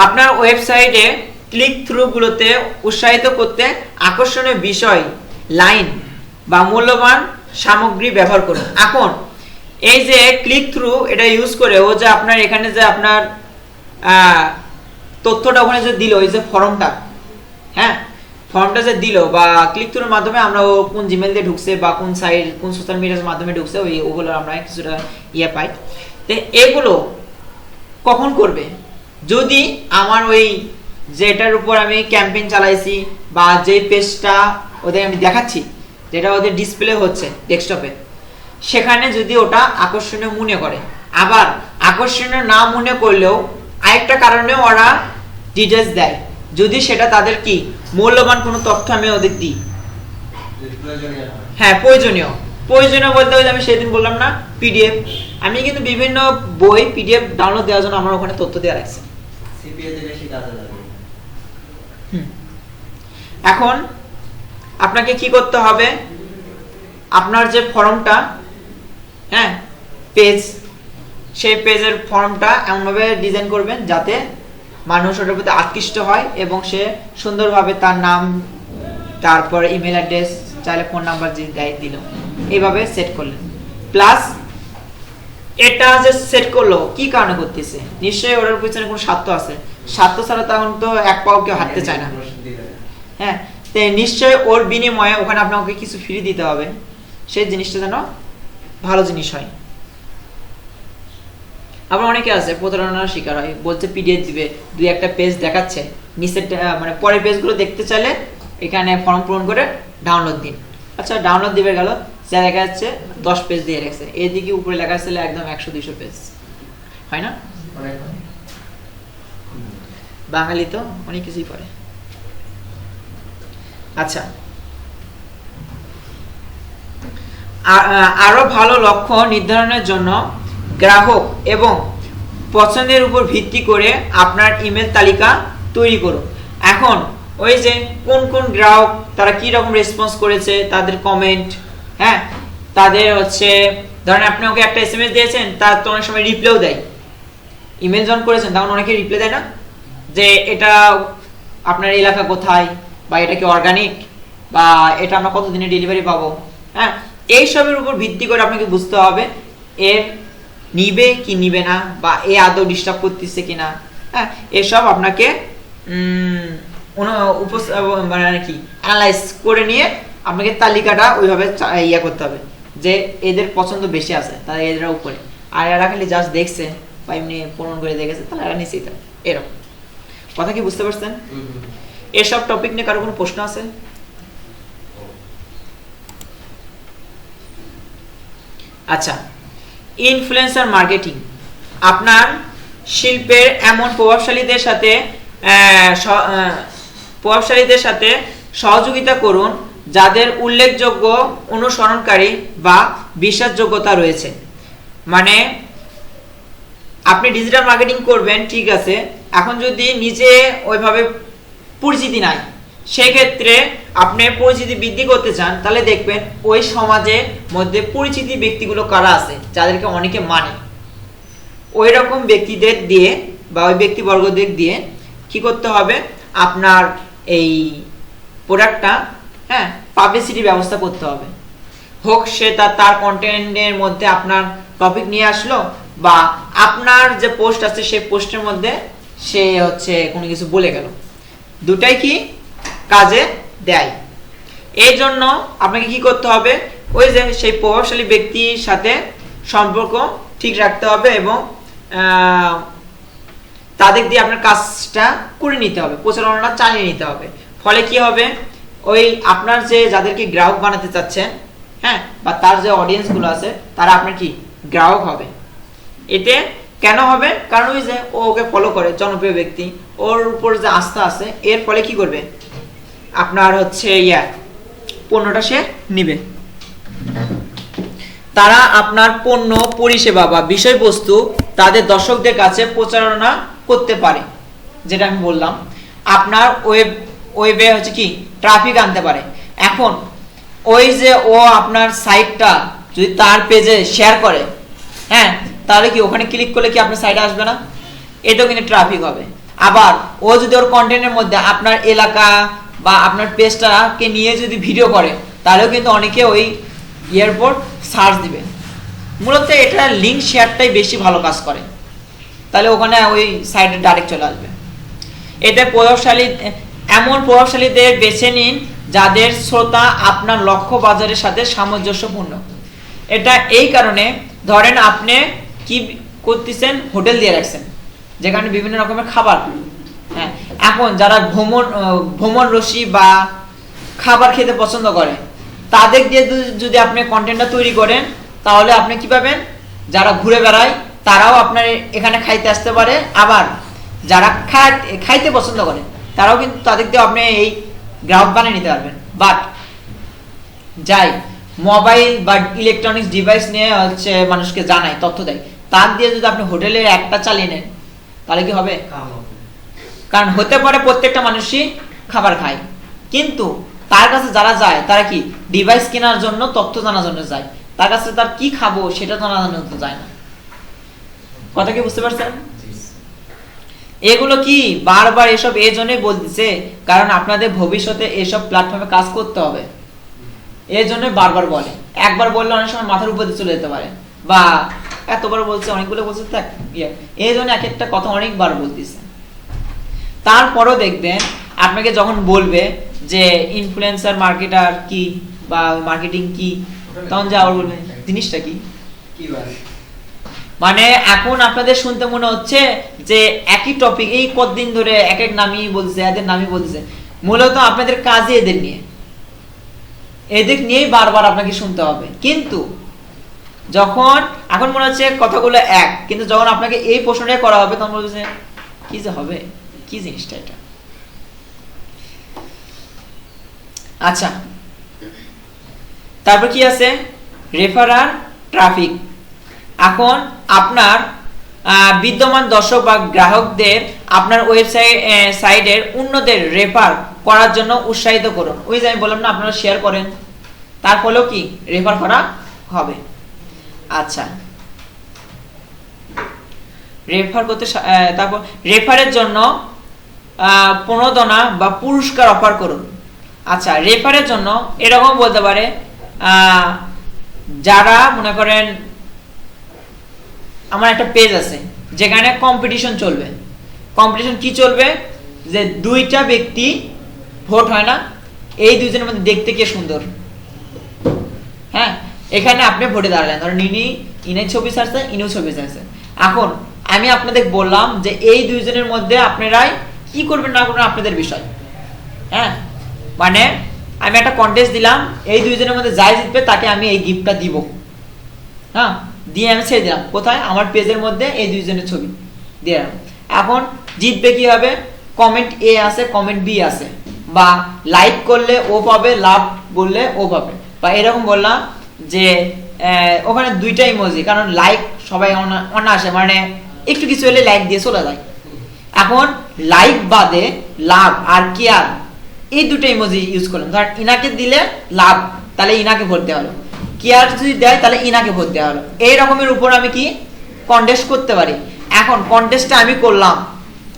আপনার ওয়েবসাইটে ক্লিক থ্রু গুলোতে উৎসাহিত করতে আকর্ষণীয় বিষয়, লাইন বা মূল্যবান সামগ্রী ব্যবহার করুন। এখন এই যে ক্লিক থ্রু, এটা ইউজ করে ও যে আপনার এখানে যে আপনার তথ্যটা ওখানে যে দিল, এই যে ফর্মটা, হ্যাঁ ফর্মটা যে দিল, বা ক্লিক থ্রুর মাধ্যমে আমরা ও কোন জিমেল দিয়ে ঢুকছে বা কোন সাইট কোন সোশ্যাল মিডিয়ার মাধ্যমে ঢুকছে, ওগুলো আমরা কিছুটা ইয়ে পাই। তো এগুলো কখন করবে, যদি আমার ওই যেটার উপর আমি ক্যাম্পেইন চালাইছি বা যে পেজটা ওদের আমি দেখাচ্ছি, যেটা ওদের ডিসপ্লে হচ্ছে ডেস্কটপে, সেখানে যদি ওটা আকর্ষণীয় মনে করে, আবার আকর্ষণীয় না মনে করলেও আরেকটা কারণে ওরা ডিটেইলস দেয়, যদি সেটা তাদের কি মূল্যবান কোনো তথ্য আমি ওদের দিই, হ্যাঁ প্রয়োজনীয় বলতে হলে আমি সেদিন বললাম না পিডিএফ, আমি কিন্তু বিভিন্ন বই পিডিএফ ডাউনলোড দেওয়ার জন্য আমার ওখানে তথ্য দেওয়া রাখছি। এখন আপনাকে কি করতে হবে, আপনার যে ফর্মটা, হ্যাঁ পেজ, সেই পেজের ফর্মটা এমনভাবে ডিজাইন করবেন যাতে মানুষ ওটার প্রতি আকৃষ্ট হয় এবং সে সুন্দরভাবে তার নাম, তারপর ইমেল অ্যাড্রেস, চাইলে ফোন নাম্বার যে দেয় দিল, এইভাবে সেট করলেন। প্লাস এটা যে সেট করলো কি কারণে করতেছে, নিশ্চয়ই ওটার পিছনে কোনো স্বার্থ আছে, স্বার্থ ছাড়া তখন তো এক পাও কেউ হাঁটতে চায় না, হ্যাঁ তো নিশ্চয়ই ওর বিনিময়ে ওখানে আপনাকে কিছু ফ্রি দিতে হবে, সেই জিনিসটা যেন ভালো জিনিস হয়। আবার অনেকে আছে প্রতারণার শিকার হয়, বলছে পিডিএফ দিবে, দুই একটা পেজ দেখাচ্ছে, নিচের মানে পরের পেজগুলো দেখতে চাইলে এখানে ফর্ম পূরণ করে ডাউনলোড দিন। আচ্ছা ডাউনলোড দিবে গেল, যা দেখা যাচ্ছে 10 পেজ দিয়ে রেখেছে, এদিকে উপরে লেখা ছিল একদম 100-200 পেজ, হয় না? বাঙালি তো অনেক কিছুই পড়ে। আচ্ছা, আরো ভালো লক্ষ্য নির্ধারণের জন্য গ্রাহক এবং পছন্দের উপর ভিত্তি করে আপনার ইমেল তালিকা তৈরি করুন। এখন ওই যে কোন কোন গ্রাহক তারা কি রকম রেসপন্স করেছে, তাদের কমেন্ট, হ্যাঁ তাদের হচ্ছে ধরেন আপনি ওকে একটা এসএমএস দিয়েছেন, তার তো অনেক সময় রিপ্লাইও দেয়, ইমেল যখন করেছেন তখন অনেকে রিপ্লাই দেয় না, যে এটা আপনার এলাকা কোথায়, বা এটা কি অর্গানিক, বা এটা আমরা কতদিনে ডেলিভারি পাবো, হ্যাঁ এইসবের উপর ভিত্তি করে আপনাকে বুঝতে হবে এর নিবে কি নিবে না, বা এ আদৌ ডিস্টার্ব করতেছে কিনা, হ্যাঁ এসব আপনাকে মানে কি অ্যানালাইজ করে নিয়ে আপনাকে তালিকাটা ওইভাবে ইয়া করতে হবে যে এদের পছন্দ বেশি আছে তাহলে এদের উপরে, আর এরা খালি জাস্ট দেখছে বা এমনি প্রমাণ করে দেখেছে তাহলে এরা নিচেই থাকবে। এরকম কথা কি বুঝতে পারছেন? এসব টপিক নিয়ে কারো কোনো প্রশ্ন আছে? আচ্ছা, ইনফ্লুয়েন্সার মার্কেটিং আপনার শিল্পের এমন প্রভাবশালীদের সাথে সহযোগিতা করুন যাদের উল্লেখযোগ্য অনুসরণকারী বা বিশ্বাসযোগ্যতা রয়েছে। মানে আপনি ডিজিটাল মার্কেটিং করবেন ঠিক আছে, এখন যদি নিজে ওইভাবে পরিচিতি নাই, সেই ক্ষেত্রে আপনি পরিচিতি বৃদ্ধি করতে চান তাহলে দেখবেন ওই সমাজের মধ্যে পরিচিতি ব্যক্তিগুলো কারা আছে যাদেরকে অনেকে মানে, ওই রকম ব্যক্তিদের দিয়ে বা ওই ব্যক্তিবর্গদের দিয়ে কি করতে হবে, আপনার এই প্রোডাক্টটা পাবলিসিটি ব্যবস্থা করতে হবে। হোক সে তার কন্টেন্টের মধ্যে আপনার টপিক নিয়ে আসলো বা আপনার যে পোস্ট আছে সেই পোস্টের মধ্যে সে হচ্ছে কোনো কিছু বলে গেল, দুটাই কি কাজে দেয়। এই জন্য আপনাকে কি করতে হবে, ওই যে সেই প্রভাবশালী ব্যক্তির সাথে সম্পর্ক ঠিক রাখতে হবে এবং তাদের দিয়ে আপনার কাজটা করে নিতে হবে, প্রচারণা চালিয়ে নিতে হবে। ফলে কি হবে, ওই আপনার যে যাদেরকে গ্রাহক বানাতে চাচ্ছেন বা তার যে অডিয়েন্স গুলো আছে তারা আপনার কি গ্রাহক হবে। এতে কেন হবে, কারণ ওই যে ও ওকে ফলো করে, জনপ্রিয় ব্যক্তি, ওর উপর যে আস্থা আছে, এর ফলে কি করবে, আপনার হচ্ছে পণ্যটা সে নিবে। তারা আপনার পণ্য পরিষেবা বা বিষয়বস্তু তাদের দর্শকদের কাছে প্রচারণা করতে পারে, যেটা আমি বললাম। আপনার ওয়েবে হচ্ছে কি ট্রাফিক আনতে পারে। এখন ওই যে ও আপনার সাইটটা যদি তার পেজে শেয়ার করে, তাহলে কি ওখানে ক্লিক করলে কি আপনার সাইটে আসবে না? এটাও কিন্তু ট্রাফিক হবে। আবার ও যদি ওর কন্টেন্টের মধ্যে আপনার এলাকা বা আপনার পেজটাকে নিয়ে যদি ভিডিও করে, তাহলেও কিন্তু অনেকে ওই এয়ারপোর্ট সার্চ দিবে। মূলত এটা লিঙ্ক শেয়ারটাই বেশি ভালো কাজ করে, তাহলে ওখানে ওই সাইটে ডাইরেক্ট চলে আসবে। এতে এমন প্রভাবশালীদের বেছে নিন যাদের শ্রোতা আপনার লক্ষ্য বাজারের সাথে সামঞ্জস্যপূর্ণ। এটা এই কারণে, ধরেন আপনি কি করতেছেন, হোটেল দিয়ে রাখছেন যেখানে বিভিন্ন রকমের খাবার, এখন যারা ভ্রমণ রসী বা খাবার খেতে পছন্দ করে তাদের দিয়ে যদি আপনি কন্টেন্টটা তৈরি করেন, তাহলে আপনি কি পাবেন, যারা ঘুরে বেড়ায় তারাও আপনার এখানে খাইতে আসতে পারে, আবার যারা খাইতে পছন্দ করে তারাও কিন্তু তাদের দিয়ে আপনি এই গ্রাহক বানিয়ে নিতে পারবেন। বাট যাই মোবাইল বা ইলেকট্রনিক্স ডিভাইস নিয়ে হচ্ছে মানুষকে জানায়, তথ্য দেয়, তার দিয়ে যদি আপনি হোটেলের একটা চালিয়ে নেন তাহলে কি হবে? কারণ হতে পারে প্রত্যেকটা মানুষই খাবার খায়, কিন্তু তার কাছে যারা যায় তারা কি ডিভাইস কেনার জন্য, তথ্য জানার জন্য যায়, তার কাছে তার কি খাবো সেটা জানার জন্য তো যায় না। কথা কি বুঝতে পারছেন? এগুলো কি বারবার এসব এই জন্যই বলতেছে, কারণ আপনাদের ভবিষ্যতে এসব প্ল্যাটফর্মে কাজ করতে হবে, এই জন্যই বারবার বলে। একবার বললে অনেক সময় মাথার উপর দিয়ে চলে যেতে পারে, বা এতবার বলছে, অনেকগুলো বলছে, এই জন্য এক একটা কথা অনেকবার বলতেছে। তারপরও দেখবেন আপনাকে যখন বলবে যে ইনফ্লুয়েন্সার মার্কেটার কি বা মার্কেটিং কি, তখন যে আবার বলবেন জিনিসটা কি। মানে এখন আপনাদের শুনতে মনে হচ্ছে যে একই টপিক এই কতদিন ধরে এক এক নামই বলছে, এদের নামই বলছে, মূলত আপনাদের কাজে এদের নিয়েই বারবার আপনাকে শুনতে হবে। কিন্তু যখন এখন মনে হচ্ছে কথাগুলো এক, কিন্তু যখন আপনাকে এই প্রশ্নটা করা হবে তখন বলছে কি যে হবে, কি জিনিসটা এটা। আচ্ছা, তারপর কি আছে, রেফারার ট্রাফিক। এখন আপনার বিদ্যমান দর্শক বা গ্রাহকদের আপনার সাইটের অন্যদের রেফার করার জন্য উৎসাহিত করুন। ওই যে আমি বললাম না, আপনারা শেয়ার করেন, তার ফলেও কি রেফার করা হবে। আচ্ছা, রেফার করতে, তারপর রেফারের জন্য প্রণোদনা বা পুরস্কার অফার করুন। আচ্ছা, রেফারের জন্য এরকম বলতে পারে, যারা মনে করেন আমার একটা পেজ আছে যেখানে কম্পিটিশন চলবে। কম্পিটিশন কি চলবে, যে দুইটা ব্যক্তি ভোট হয় না, এই দুইজনের মধ্যে দেখতে কে সুন্দর। হ্যাঁ, এখানে আপনি ভোটে দাঁড়ালেন, ধরেন ইনের ছবি ছাড়ছে, ইনিও ছবি ছাড়ছে। এখন আমি আপনাদের বললাম যে এই দুইজনের মধ্যে আপনারাই কি করবেন না করবেন আপনাদের বিষয়। হ্যাঁ, মানে আমি একটা কন্টেস্ট দিলাম, এই দুইজনের মধ্যে যাই জিতবে তাকে আমি এই গিফটটা দিব। হ্যাঁ, দিয়ে আমি ছেড়ে দিলাম কোথায়, আমার পেজের মধ্যে এই দুইজনের ছবি দিয়ে দিলাম। এখন জিতবে কি হবে, কমেন্ট এ আছে, কমেন্ট বি আছে, বা লাইক করলে ও পাবে, লাভ বললে ও পাবে, বা এরকম বললাম যে ওখানে দুইটা ইমোজি, কারণ লাইক সবাই অনায়াসে মানে একটু কিছু হলে লাইক দিয়ে চলে যায়। এখন লাইক বাদে লাভ আর কেয়ার এই দুটো ইমোজি ইউজ করলাম। ধর ইনাকে দিলে লাভ, তাহলে ইনাকে ভোট দেওয়া হলো, কেয়ার যদি দেয় তাহলে ইনাকে ভোট দেওয়া হলো। এই রকমের উপর আমি কি কন্টেস্ট করতে পারি। এখন কন্টেস্টটা আমি করলাম,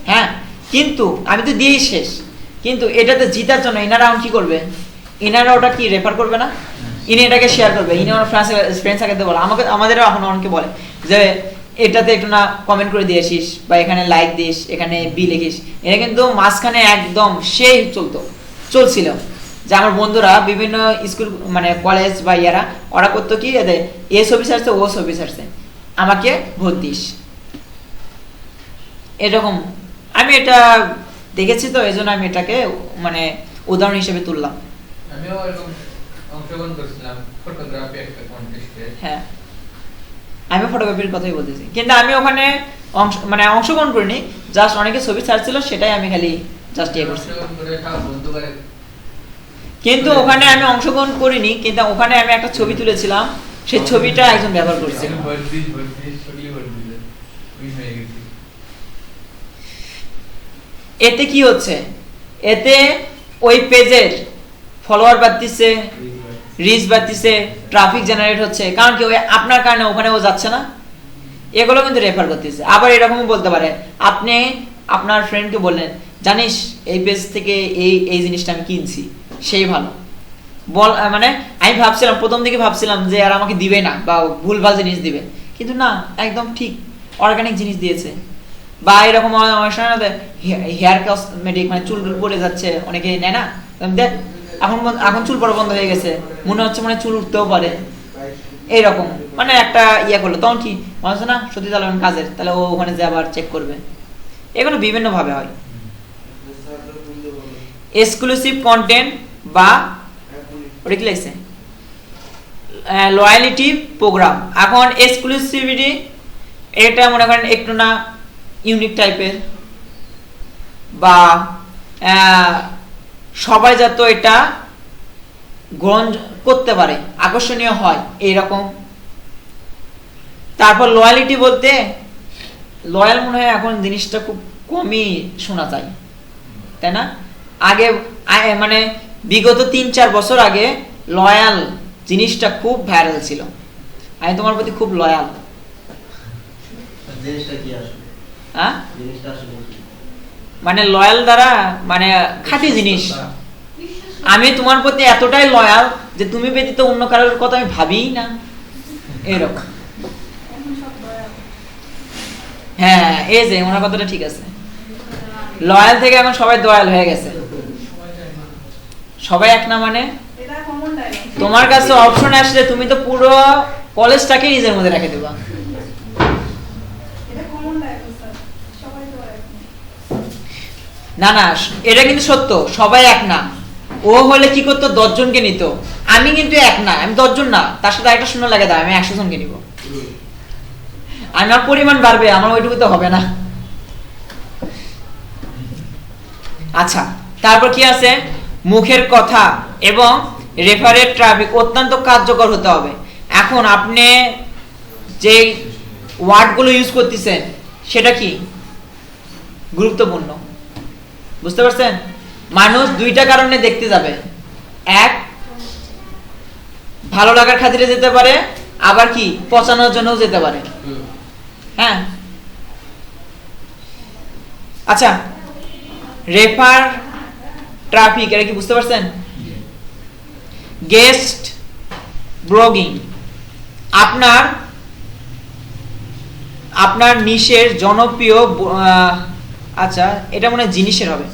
হ্যাঁ, কিন্তু আমি তো দিয়েই শেষ, কিন্তু এটাতে জিতার জন্য ইনারা এখন কি করবে, ইনারা ওটা কি রেফার করবে না, ইনি এটাকে শেয়ার করবে, ইনি আমার ফ্রেন্ডস আগে বলে আমাদেরও এখন অনেকে বলে যে এটাতে একটু না কমেন্ট করে দিয়েছিস, বা এখানে লাইক দিস, এখানে বি লিখিস। এটা কিন্তু মাঝখানে একদম সেই চলছিল যে আমার বন্ধুরা বিভিন্ন স্কুল মানে কলেজ বা ইয়ারা ওরা করতো কি, এ ছবি ছাড়ছে, ও ছবি ছাড়ছে, আমাকে ভোট দিস, এরকম। আমি এটা দেখেছি তো, এই জন্য আমি এটাকে মানে উদাহরণ হিসেবে তুললাম। আমিও এরকম অংশগ্রহণ করেছিলাম ফটোগ্রাফি একটা কন্টেস্টে। হ্যাঁ, আমি ফটোগ্রাফির কথাই বলতেছি, কিন্তু আমি ওখানে অংশগ্রহণ করিনি, জাস্ট অনেকে ছবি ছাড়ছিল, সেটাই আমি খালি জাস্ট ইয়ে করছি। কিন্তু ওখানে আমি অংশগ্রহণ করিনি, কিন্তু ওখানে আমি একটা ছবি তুলেছিলাম, সেই ছবিটা একজন ব্যবহার করছে। এতে কি হচ্ছে, এতে ওই পেজের ফলোয়ার বাড়তিছে, রিচ বাড়তিছে, ট্রাফিক জেনারেট হচ্ছে, কারণ কি ওই আপনার কারণে ওখানে ও যাচ্ছে না, এগুলো কিন্তু রেফার করতেছে। আবার এরকমও বলতে পারে, আপনি আপনার ফ্রেন্ডকে বললেন, জানিস এই পেজ থেকে এই জিনিসটা আমি কিনছি, সেই ভালো বল, মানে আমি ভাবছিলাম প্রথম দিকে ভাবছিলাম যে আর আমাকে দিবে না বা ভুলভাল জিনিস দিবে, কিন্তু না, একদম ঠিক অর্গানিক জিনিস দিয়েছে। বা এরকম হেয়ার কসমেটিক, মানে চুল পড়ে যাচ্ছে, অনেকে নেয় না, দেখ এখন চুল পড়া বন্ধ হয়ে গেছে, মনে হচ্ছে মানে চুল উঠতেও পারে, এইরকম মানে একটা ইয়ে করলো, তখন কি মনে হচ্ছে না সত্যি তাহলে কাজের, তাহলে ও ওখানে যে আবার চেক করবে। এগুলো বিভিন্ন ভাবে হয়। এক্সক্লুসিভ কন্টেন্ট বা ওটা কি লাগছে, লয়ালিটি প্রোগ্রাম। এখন এক্সক্লুসিভিটি এটা মনে করেন একটু না ইউনিক টাইপের, বা সবাই যাতে এটা গ্রহণ করতে পারে, আকর্ষণীয় হয় এইরকম। তারপর লয়ালিটি বলতে, লয়াল মনে হয় এখন জিনিসটা খুব কমই শোনা যায়, তাই না? আগে মানে বিগত 3-4 বছর আগে লয়াল জিনিসটা খুব ভাইরাল ছিল, আমি তোমার প্রতি খুব লয়াল। হ্যাঁ, মানে লয়াল দ্বারা মানে খাঁটি জিনিস, আমি তোমার প্রতি এতটাই লয়াল যে তুমি ব্যতীত অন্য কারোর কথা আমি ভাবিই না, এরকম। হ্যাঁ, এই যে ওনার কথাটা ঠিক আছে, লয়াল থেকে এখন সবাই দয়াল হয়ে গেছে, সবাই এক না, মানে তোমার কাছে অপশন আসলে তুমি তো পুরো কলেজটাকে নিজের মধ্যে রেখে দেবা। না না, এটা কিন্তু সত্য, সবাই এক না। ও হলে কি করতো, 10 জনকে নিত, আমি কিন্তু এক না, আমি 10 জন না, তার সাথে একটা শূন্য লাগে দাও, আমি 100 জনকে নিব, আমার পরিমাণ বাড়বে, আমার ওইটুকু তো হবে না। আচ্ছা, তারপর কি আছে, মুখের কথা এবং রেফারেট ট্রাফিক অত্যন্ত কার্যকর হতে হবে। এখন আপনি যে ওয়ার্ডগুলো ইউজ করতেছেন সেটা কি গুরুত্বপূর্ণ, বুঝতে পারছেন? মানুষ দুইটা কারণে দেখতে যাবে, এক ভালো লাগার খাতিরে যেতে পারে, আবার কি পচানোর জন্যও যেতে পারে। হ্যাঁ, আচ্ছা, রেফার ট্রাফিক এটা কি বুঝতে পারছেন? গেস্ট ব্লগিং, আপনার নিশের জনপ্রিয়, আচ্ছা এটা মনে হয় জিনিসের হবে,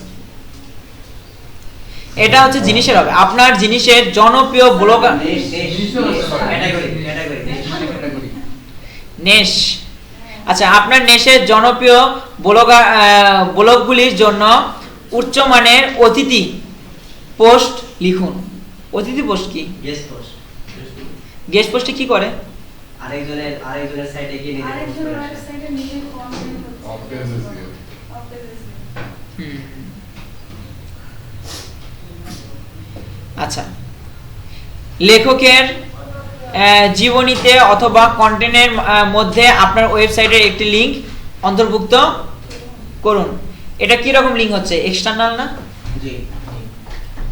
এটা হচ্ছে জিনিসের হবে, আপনার জিনিসের জনপ্রিয় ব্লগার নেশ। আচ্ছা, আপনার নেশের জনপ্রিয় ব্লগগুলির জন্য উচ্চমানের অতিথি পোস্ট লিখুন। অতিথি পোস্ট কি? গেস্ট পোস্টে কি করে? আরেকজনের সাইটে গিয়ে আরেকজনের ওয়েবসাইটে নিজের কন্টেন্ট হচ্ছে আচ্ছা, লেখকের জীবনীতে অথবা কন্টেন্টের মধ্যে আপনার ওয়েবসাইটের একটি লিংক অন্তর্ভুক্ত করুন। এটা কি রকম লিংক হচ্ছে? এক্সটার্নাল না? জি।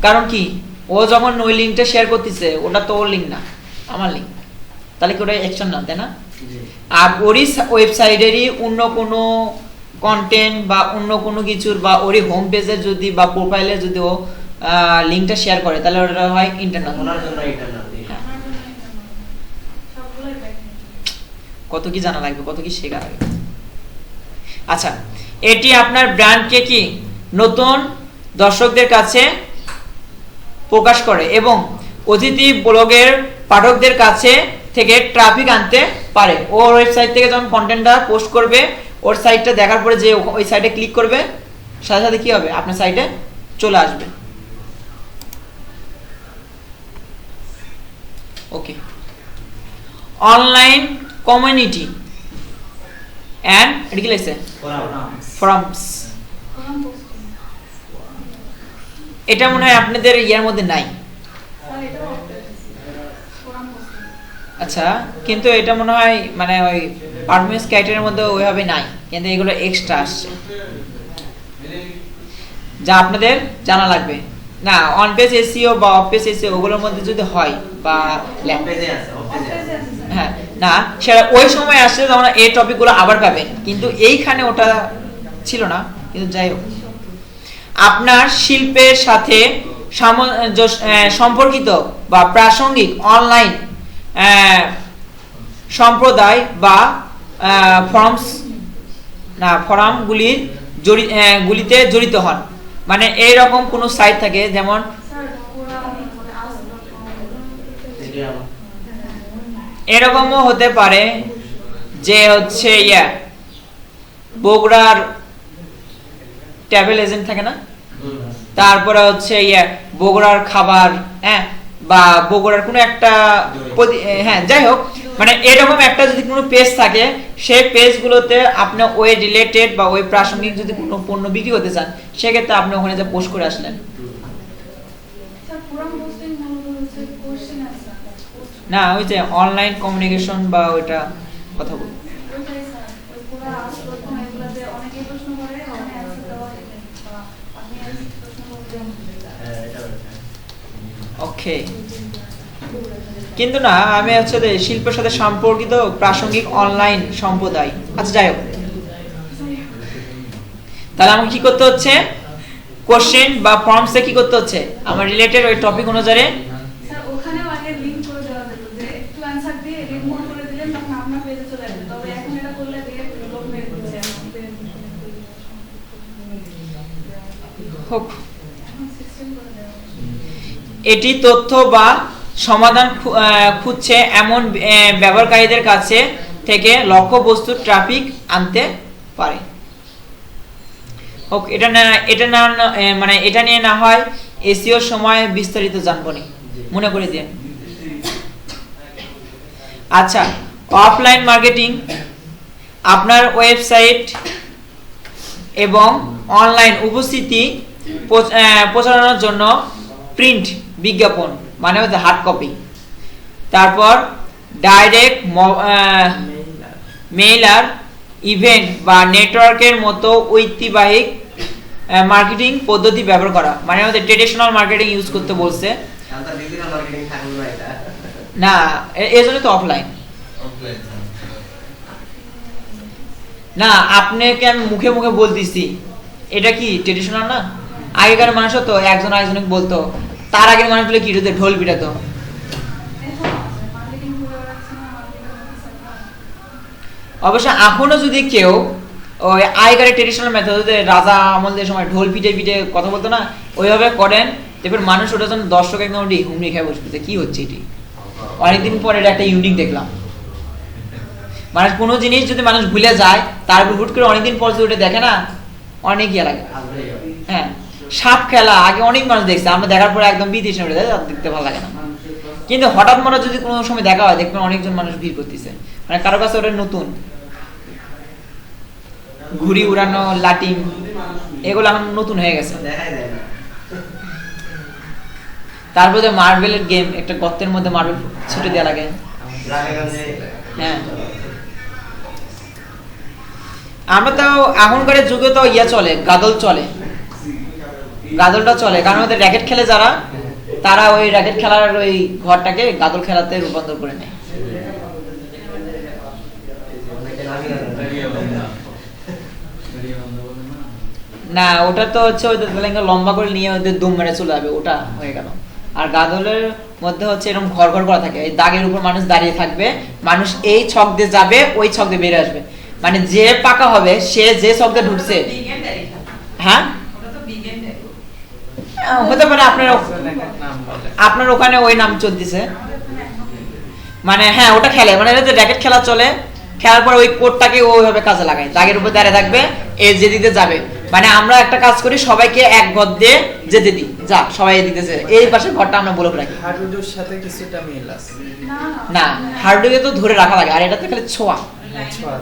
কারণ কি, ও যখন ওই লিংকটা শেয়ার করতেছে ওটা তো ওর লিংক না, আমার লিংক, তাহলে কি ওটা এক্সটার্নাল, তাই না? আর ওরই ওয়েবসাইটেরই অন্য কোনো কন্টেন্ট বা অন্য কোনো কিছুর বা ওরই হোম পেজের যদি বা প্রোফাইলে যদি ও লিংকটা শেয়ার করে তাহলে ওটা হয় ইন্টারনাল। ওনার জন্য ইন্টারনাল। সবগুলোই ব্যাক। কত কি জানা লাগবে, কত কি শেখা লাগবে। আচ্ছা, এটি আপনার ব্র্যান্ডকে কি নতুন দর্শকদের কাছে প্রকাশ করে এবং অতিথি ব্লগের পাঠকদের কাছে থেকে ট্রাফিক আনতে পারে। ওর ওয়েবসাইট থেকে যখন কন্টেন্টটা পোস্ট করবে, ওর সাইটটা দেখার পরে যে ওই সাইটে ক্লিক করবে, সাথে সাথে কি হবে, আপনার সাইটে চলে আসবে। ওকে, অনলাইন কমিউনিটি অ্যান্ড এটা কি লিখছে? ফোরামস। ফোরাম পোস্টিং এটা মনে হয় আপনাদের ইয়ার মধ্যে নাই। স্যার এটাও অফ করে দিয়েছি ফোরাম পোস্টিং। আচ্ছা, কিন্তু এটা মনে হয় মানে ওই পারফরম্যান্স ক্রাইটেরিয়ার মধ্যে ওইভাবে নাই, কিন্তু এগুলো এক্সট্রা আসছে যা আপনাদের জানা লাগবে। না, অন পেজ এসইও বা অফ পেজ এসইও ওগুলোর মধ্যে যদি হয় বা পেজে আছে, পেজে আছে। হ্যাঁ, না সেটা ওই সময় আসছে তখন এই টপিকগুলো আবার পাবেন, কিন্তু এইখানে ওটা ছিল না। কিন্তু যাই হোক, আপনার শিল্পের সাথে সম্পর্কিত বা প্রাসঙ্গিক অনলাইন সম্প্রদায় বা ফোরামগুলিতে জড়িত হন। মানে এইরকম কোনো সাইট থাকে, যেমন স্যার ফোরাম মানে আস.কম এরকমও হতে পারে যে হচ্ছে বগুড়ার ট্রাভেল এজেন্ট থাকে না, তারপরে হচ্ছে বগুড়ার খাবার, হ্যাঁ, বা বগুড়ার কোনো একটা হ্যাঁ, যাই হোক, মানে এরকম একটা যদি কোনো পেজ থাকে, সেই পেজগুলোতে আপনি ওই রিলেটেড বা ওই প্রাসঙ্গিক যদি কোনো পণ্য বিক্রি করতে চান, সেক্ষেত্রে আপনি ওখানে যে পোস্ট করে আসলেন। স্যার ফোরাম পোস্টিং মূলত হচ্ছে কোশ্চেন আনসার না, ওই যে অনলাইন কমিউনিকেশন বা ওইটা কথা বল। ওইটাই স্যার, ওই পুরো আস.কম এগুলোতে অনেকেই প্রশ্ন করে, ওখানে অ্যান্সার দেওয়া হয় বা আপনি প্রশ্ন করতে ওকে, কিন্তু না, আমি হচ্ছে যে শিল্পের সাথে সম্পর্কিত প্রাসঙ্গিক অনলাইন সম্প্রদায়। আচ্ছা, যাই হোক, তাহলে আমাকে কি করতে হচ্ছে, কোশ্চেন বা ফর্মসে কি করতে হচ্ছে, আমার রিলেটেড ওই টপিক অনুসারে স্যার ওখানেও আগে লিংক করে দেওয়া যেত, যে একটু অ্যান্সার দিয়ে এডিট মোড করে দিলেন তখন আপনার পেজে চলে আসবে। তবে এখন এটা করলে দিয়ে লোক বের করছে হোক। এখন সিস্টেম করে দেওয়া এটি তথ্য বা সমাধান খুঁজছে এমন ব্যবহারকারীদের কাছে থেকে লক্ষ্যবস্তুর ট্রাফিক আনতে পারে। হোক, এটা না মানে এটা নিয়ে না হয় এসইওর সময় বিস্তারিত জানবো নি, মনে করে দিন। আচ্ছা, অফলাইন মার্কেটিং আপনার ওয়েবসাইট এবং অনলাইন উপস্থিতি প্রচারণার জন্য প্রিন্ট বিজ্ঞাপন মানে হচ্ছে হার্ড কপি, তারপর ডাইরেক্ট মেইলার, ইভেন্ট বা নেটওয়ার্কের মতো ঐতিবাহিক মার্কেটিং পদ্ধতি ব্যবহার করা, মানে আমাদের ট্রেডিশনাল মার্কেটিং ইউজ করতে বলছে না, এই জন্য তো অফলাইন না। আপনাকে আমি মুখে মুখে বলতেছি, এটা কি ট্রেডিশনাল না? আগেকার মানুষ তো একজন আরেকজনকে বলতো, তার আগের মানুষগুলো কি ঢোল পিটাতো। অবশ্য এখনো যদি কেউ ওই আগেকার ট্রেডিশনাল মেথড, রাজা আমলদের সময় ঢোল পিটে পিটে কথা বলতো না, ওইভাবে করেন, এবার মানুষ ওটা যখন দর্শক একদম ওটি হুমড়ি খেয়ে বসবে কি হচ্ছে এটি, অনেকদিন পরে এটা একটা ইউনিক দেখলাম। মানুষ কোনো জিনিস যদি মানুষ ভুলে যায় তারপর হুট করে অনেকদিন পর যদি ওটা দেখে না অনেক ইয়ে লাগে। হ্যাঁ, সাপ খেলা আগে অনেক মানুষ দেখছে, আমরা দেখার পরে একদম বিদেশে উঠে যায়, দেখতে ভালো লাগে না। কিন্তু হঠাৎ মনে যদি কোনো সময় দেখা হয় দেখবেন অনেকজন মানুষ ভিড় করতেছে, মানে কারো কাছে ওটা নতুন। ঘুড়ি উড়ানো, লাটিম, এগুলো আমার নতুন হয়ে গেছে। দেখাই যায় না। তারপরে মার্বেলের গেম, একটা গর্তের মধ্যে মার্বেল ছুটে দেওয়া লাগে। হ্যাঁ, আমরা তো এখনকার যুগে তো ইয়া চলে, গাদল চলে, গাদলটা চলে, কারণ ওদের র্যাকেট খেলে যারা, তারা ওই র্যাকেট খেলার ওই ঘরটাকে গাদল খেলাতে রূপান্তর করে নেয়। না, ওটা তো হচ্ছে ওদের লম্বা করে নিয়ে ওদের দুম মেরে চলে যাবে, ওটা হয়ে গেল। আর গাদলের মধ্যে হচ্ছে এরকম ঘর ঘর করা থাকে, এই দাগের উপর মানুষ দাঁড়িয়ে থাকবে, মানুষ এই ছক দিয়ে যাবে, ওই ছক দিয়ে বেরিয়ে আসবে, মানে যে পাকা হবে সে যে ছক দিয়ে ঢুকছে। হ্যাঁ, হতে পারে আপনার ওখানে ওই নাম চলতেছে, মানে হ্যাঁ ওটা খেলে, মানে র্যাকেট খেলা চলে, খেলার পর ওই কোডটাকে ওইভাবে কাজে লাগায়, দাগের উপর দাঁড়িয়ে থাকবে, এ যেদিকে যাবে, মানে আমরা একটা কাজ করি, সবাইকে এক ঘর দিয়ে যেতে দিই, যা সবাই এদিকে, এই পাশে ঘরটা আমরা বলে রাখি। হাডুডুর সাথে কিছুটা মিল আছে না, হাডুডুকে তো ধরে রাখা লাগে, আর এটা তো খালি ছোঁয়া। ছোঁয়া।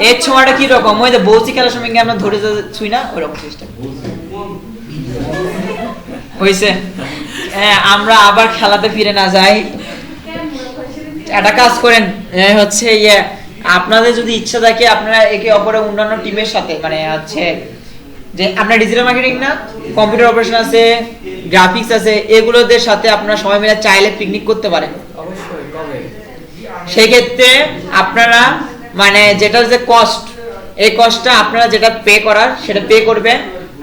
এই ছোঁয়াটা কি রকম, ওই যে বৌচি খেলার সময় আমরা ধরে ছুঁই না, ওই রকম সিস্টেম হয়েছে। আমরা আবার খেলাতে ফিরে না যাই, একটা কাজ করেন, হচ্ছে ইয়ে আপনাদের যদি ইচ্ছা থাকে আপনারা একে অপরের অন্যান্য টিমের সাথে, মানে হচ্ছে যে আপনার ডিজিটাল মার্কেটিং না, কম্পিউটার অপারেশন আছে, গ্রাফিক্স আছে, এগুলোদের সাথে আপনারা সবাই মিলে চাইলে পিকনিক করতে পারেন। অবশ্যই কবে সেই ক্ষেত্রে আপনারা মানে যেটার যে কস্ট, এই কস্টটা আপনারা যেটা পে করার সেটা পে করবেন,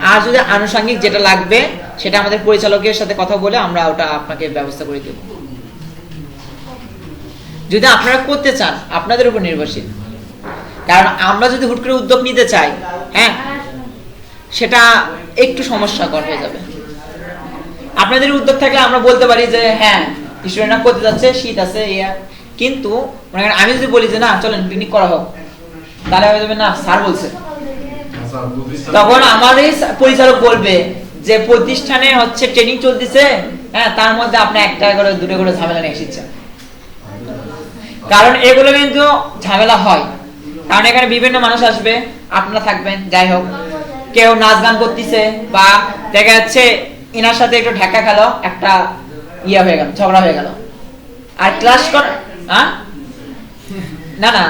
আর যদি আনুষঙ্গিক যেটা লাগবে সেটা আমাদের পরিচালকের সাথে কথা বলে আমরা ওটা আপনাকে ব্যবস্থা করে দেব। যদি আপনারা করতে চান আপনাদের উপর নির্ভরশীল, কারণ আমরা যদি হুট করে উদ্যোগ নিতে চাই, হ্যাঁ সেটা একটু সমস্যাকর হয়ে যাবে। আপনাদের উদ্যোগ থাকলে আমরা বলতে পারি যে হ্যাঁ স্টুডেন্টরা করতে যাচ্ছে, শীত আছে ইয়া, কিন্তু আমি যদি বলি যে না চলেন পিকনিক করা হোক, তাহলে হয়ে যাবে না স্যার বলছে, তখন আমারই পরিচালক বলবে যে প্রতিষ্ঠানে হচ্ছে ট্রেনিং চলতেছে, হ্যাঁ তার মধ্যে আপনি একটা করে দুটো করে ঝামেলা নিয়ে এসেছেন। কারণ এগুলো কিন্তু ঝামেলা হয়, কারণ এখানে বিভিন্ন মানুষ আসবে, আপনারা থাকবেন, যাই হোক কেউ নাচ গান করতেছে, বা দেখা যাচ্ছে এনার সাথে একটু ঢাকা খেলো, একটা ইয়া হয়ে গেল, ঝগড়া হয়ে গেল, আর ক্লাস কর না না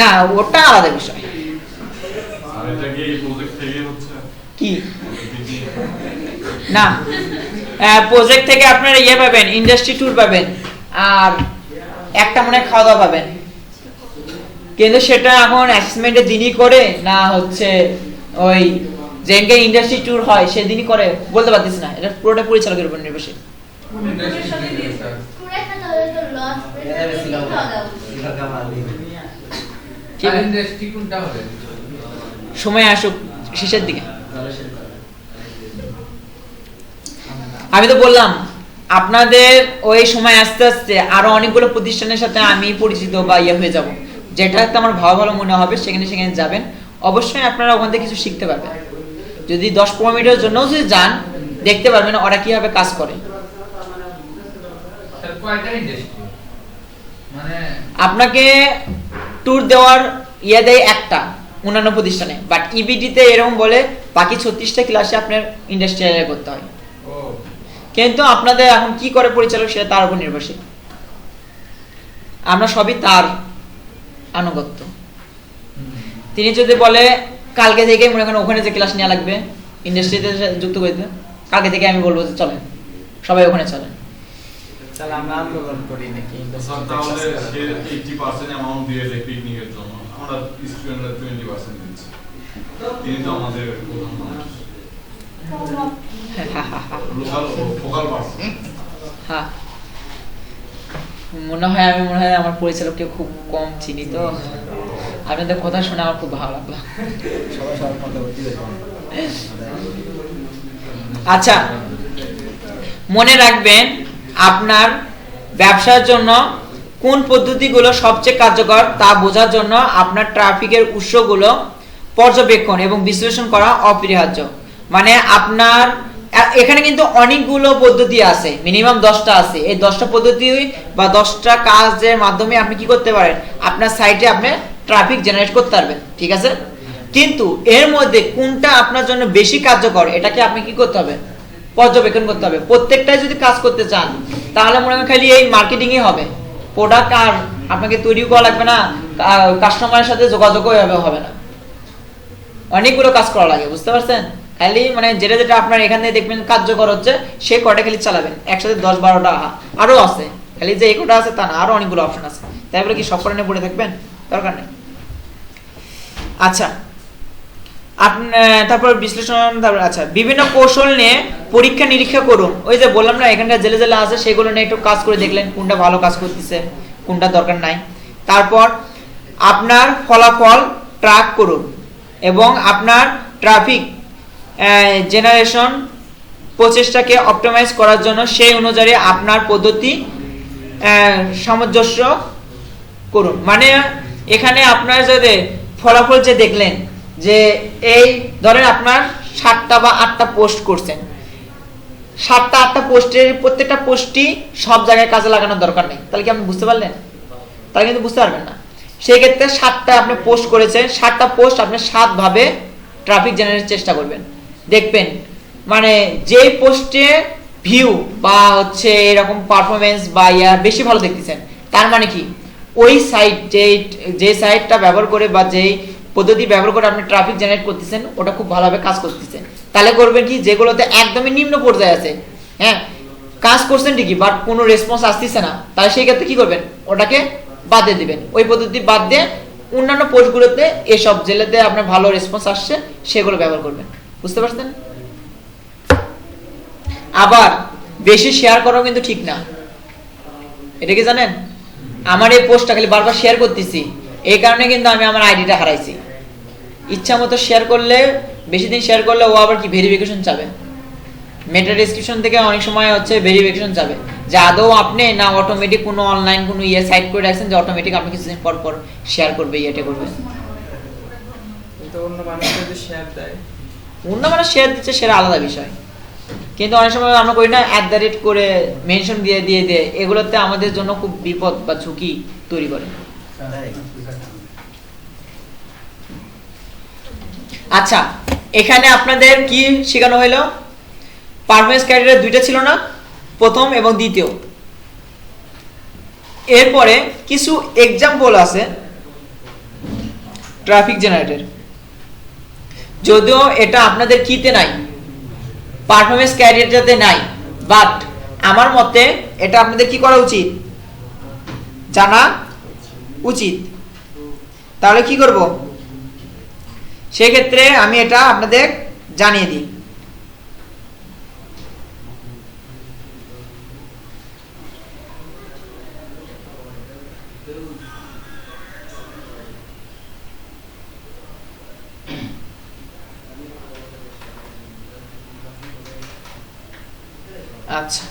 না, ওটা আলাদা বিষয়। কি না, প্রজেক্ট থেকে আপনারা ইয়ে পাবেন, ইন্ডাস্ট্রি ট্যুর পাবেন, আর একটা মনে খাওয়া দাওয়া পাবেন, কিন্তু সেটা এখন অ্যাসেসমেন্টের দিনই করে না হচ্ছে ওই যেদিনকে ইন্ডাস্ট্রি ট্যুর হয় সেদিনই করে, বলতে পারতেছি না, এটা পুরোটা পরিচালকের উপর নির্ভরশীল। সময় আসুক শেষের দিকে। আমি তো বললাম আপনাদের ওই সময় আস্তে আস্তে আরো অনেকগুলো প্রতিষ্ঠানের সাথে আমি পরিচিত বা ইয়ে হয়ে যাব, যেটাতে আমার ভালো ভালো মনে হবে সেখানে সেখানে যাবেন, অবশ্যই আপনারা ওখান থেকে কিছু শিখতে পারবেন। যদি 10-15 মিনিটের জন্য যদি যান, দেখতে পারবেন ওরা কিভাবে কাজ করে। আপনাকে ট্যুর দেওয়ার ইয়ে দেয় একটা অন্যান্য প্রতিষ্ঠানে, বাট ইবিডিতে এরকম বলে বাকি 36টা ক্লাসে আপনার ইন্ডাস্ট্রিয়াল করতে হয়। কিন্তু আপনাদের এখন কি করে পরিচালক সেটা তার উপর নির্ভরশীল, আমরা সবই তার আনুগত্য। তিনি যদি বলে কালকে থেকে মনে করেন ওখানে যে ক্লাস নেওয়া লাগবে ইন্ডাস্ট্রিতে যুক্ত করে দিতে, কালকে থেকে আমি বলবো যে চলেন সবাই ওখানে চলেন, তাহলে আমরা আন্দোলন করি নাকি? তাহলে সে 80% অ্যামাউন্ট দিয়ে দেয় পিকনিকের জন্য, আমরা স্টুডেন্টরা 20% দিচ্ছি। তিনি তো আমাদের প্রধান মানুষ, ফোকাল পারসন। হ্যাঁ, মনে হয় আমার পরিচালককে খুব কম চিনি, তো আপনাদের কথা শুনে আমার খুব ভালো লাগলো। সবাই সবার মতো আচ্ছা, মনে রাখবেন আপনার ব্যবসার জন্য কোন পদ্ধতিগুলো সবচেয়ে কার্যকর তা বোঝার জন্য আপনার ট্রাফিকের উৎসগুলো পর্যবেক্ষণ এবং বিশ্লেষণ করা অপরিহার্য। মানে আপনার এখানে কিন্তু অনেকগুলো পদ্ধতি আছে, মিনিমাম 10টা আছে। এই 10টা পদ্ধতি বা 10টা কাজের মাধ্যমে আপনি কি করতে পারেন, আপনার সাইটে আপনি ট্রাফিক জেনারেট করতে পারবেন, ঠিক আছে। কিন্তু এর মধ্যে কোনটা আপনার জন্য বেশি কার্যকর এটাকে আপনি কি করতে হবে, পর্যবেক্ষণ করতে হবে। প্রত্যেকটাই যদি কাজ করতে চান তাহলে মনে হয় খালি এই মার্কেটিংই হবে, প্রোডাক্ট আর আপনাকে তৈরি করা লাগবে না, কাস্টমারের সাথে যোগাযোগও হবে না, অনেকগুলো কাজ করা লাগে, বুঝতে পারছেন। খালি মানে যেটা যেটা আপনার এখান থেকে দেখবেন কার্যকর হচ্ছে সেই কটা খালি চালাবেন, একসাথে 10-12টা আরো আছে, খালি যে এই কটা আছে তা না, আরো অনেকগুলো অপশন আছে। তাই বলে কি সব কটা নিয়ে পড়ে থাকবেন, দরকার নেই। আচ্ছা, তারপর বিশ্লেষণ, তারপর আচ্ছা বিভিন্ন কৌশল নিয়ে পরীক্ষা নিরীক্ষা করুন। ওই যে বললাম না এখানকার জেলে জেলে আছে, সেগুলো নিয়ে একটু কাজ করে দেখলেন কোনটা ভালো কাজ করতেছে কোনটা দরকার নাই। তারপর আপনার ফলাফল ট্র্যাক করুন এবং আপনার ট্রাফিক জেনারেশন প্রচেষ্টাকে অপটিমাইজ করার জন্য সেই অনুযায়ী আপনার পদ্ধতি সামঞ্জস্য করুন। মানে এখানে আপনার যদি ফলাফল যে দেখলেন যে এই ধরেন আপনার 7টা বা 8টা পোস্ট করছেন, 7টা 8টা পোস্টের প্রত্যেকটা পোস্টই সব জায়গায় কাজে লাগানোর দরকার নেই, তাহলে কি আপনি বুঝতে পারলেন? তাহলে কিন্তু বুঝতে পারবেন না। সেই ক্ষেত্রে 7টা আপনি পোস্ট করেছেন, 7টা পোস্ট আপনি 7 ভাবে ট্রাফিক জেনারেটের চেষ্টা করবেন। দেখবেন মানে যে পোস্টে ভিউ বা হচ্ছে এরকম পারফরমেন্স বা বেশি ভালো দেখতেছেন, তার মানে কি ওই সাইট যে সাইটটা ব্যবহার করে বা যেই পদ্ধতি ব্যবহার করে আপনি ট্রাফিক জেনারেট করতেছেন ওটা খুব ভালোভাবে কাজ করতেছেন। তাহলে করবেন কি, যেগুলোতে একদমই নিম্ন পর্যায়ে আছে, হ্যাঁ কাজ করছেন ঠিকই বাট কোনো রেসপন্স আসতেছে না, তাহলে সেই ক্ষেত্রে কি করবেন, ওটাকে বাদ দিয়ে দিবেন। ওই পদ্ধতি বাদ দিয়ে অন্যান্য পোস্টগুলোতে এসব জেলাতে আপনার ভালো রেসপন্স আসছে সেগুলো ব্যবহার করবেন, বুঝতে পারছেন। আবার বেশি শেয়ার করাও কিন্তু ঠিক না, এটা কি জানেন? আমার এই পোস্টটা খালি বারবার শেয়ার করতেছি, এই কারণে কিন্তু আমি আমার আইডিটা হারাইছি। ইচ্ছা মতো শেয়ার করলে, বেশি দিন শেয়ার করলে ও আবার কি ভেরিফিকেশন চাবে, মেটা ডেসক্রিপশন থেকে অনেক সময় হচ্ছে ভেরিফিকেশন যাবে যে আদৌ আপনি না অটোমেটিক কোনো অনলাইন কোনো সাইট করে রাখছেন যে অটোমেটিক আপনি কিছুদিন পর পর শেয়ার করবে, এটা করবে। কিন্তু অন্য মানুষ যদি শেয়ার দেয়, অন্য মানুষ শেয়ার দিচ্ছে সেটা আলাদা বিষয়, কিন্তু অনেক সময় আমরা করি না @ করে মেনশন দিয়ে এগুলোতে আমাদের জন্য খুব বিপদ বা ঝুঁকি তৈরি করে। আচ্ছা, এখানে আপনাদের কি শেখানো হলো? পারফরম্যান্স ক্রাইটেরিয়া 2টা ছিল না, প্রথম এবং দ্বিতীয়। এরপরে কিছু এক্সাম্পল আছে ট্রাফিক জেনারেটর, যদিও এটা আপনাদের কিতে নাই, পারফরম্যান্স ক্রাইটেরিয়াতে নাই, বাট আমার মতে এটা আপনাদের কি করা উচিত, জানা উচিত। তাহলে কি করব, সেই ক্ষেত্রে আমি এটা আপনাদের জানিয়ে দিই। আচ্ছা,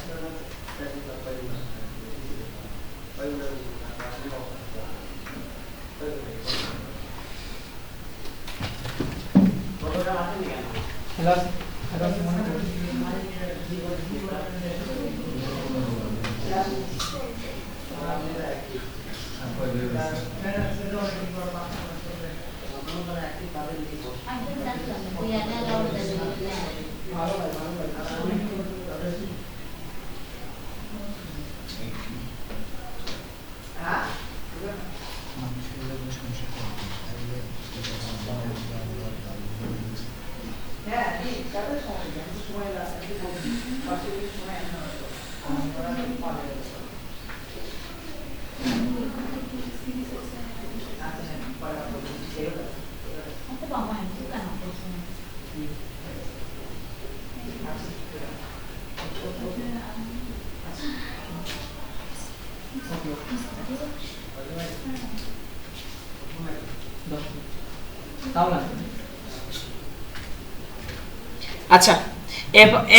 আচ্ছা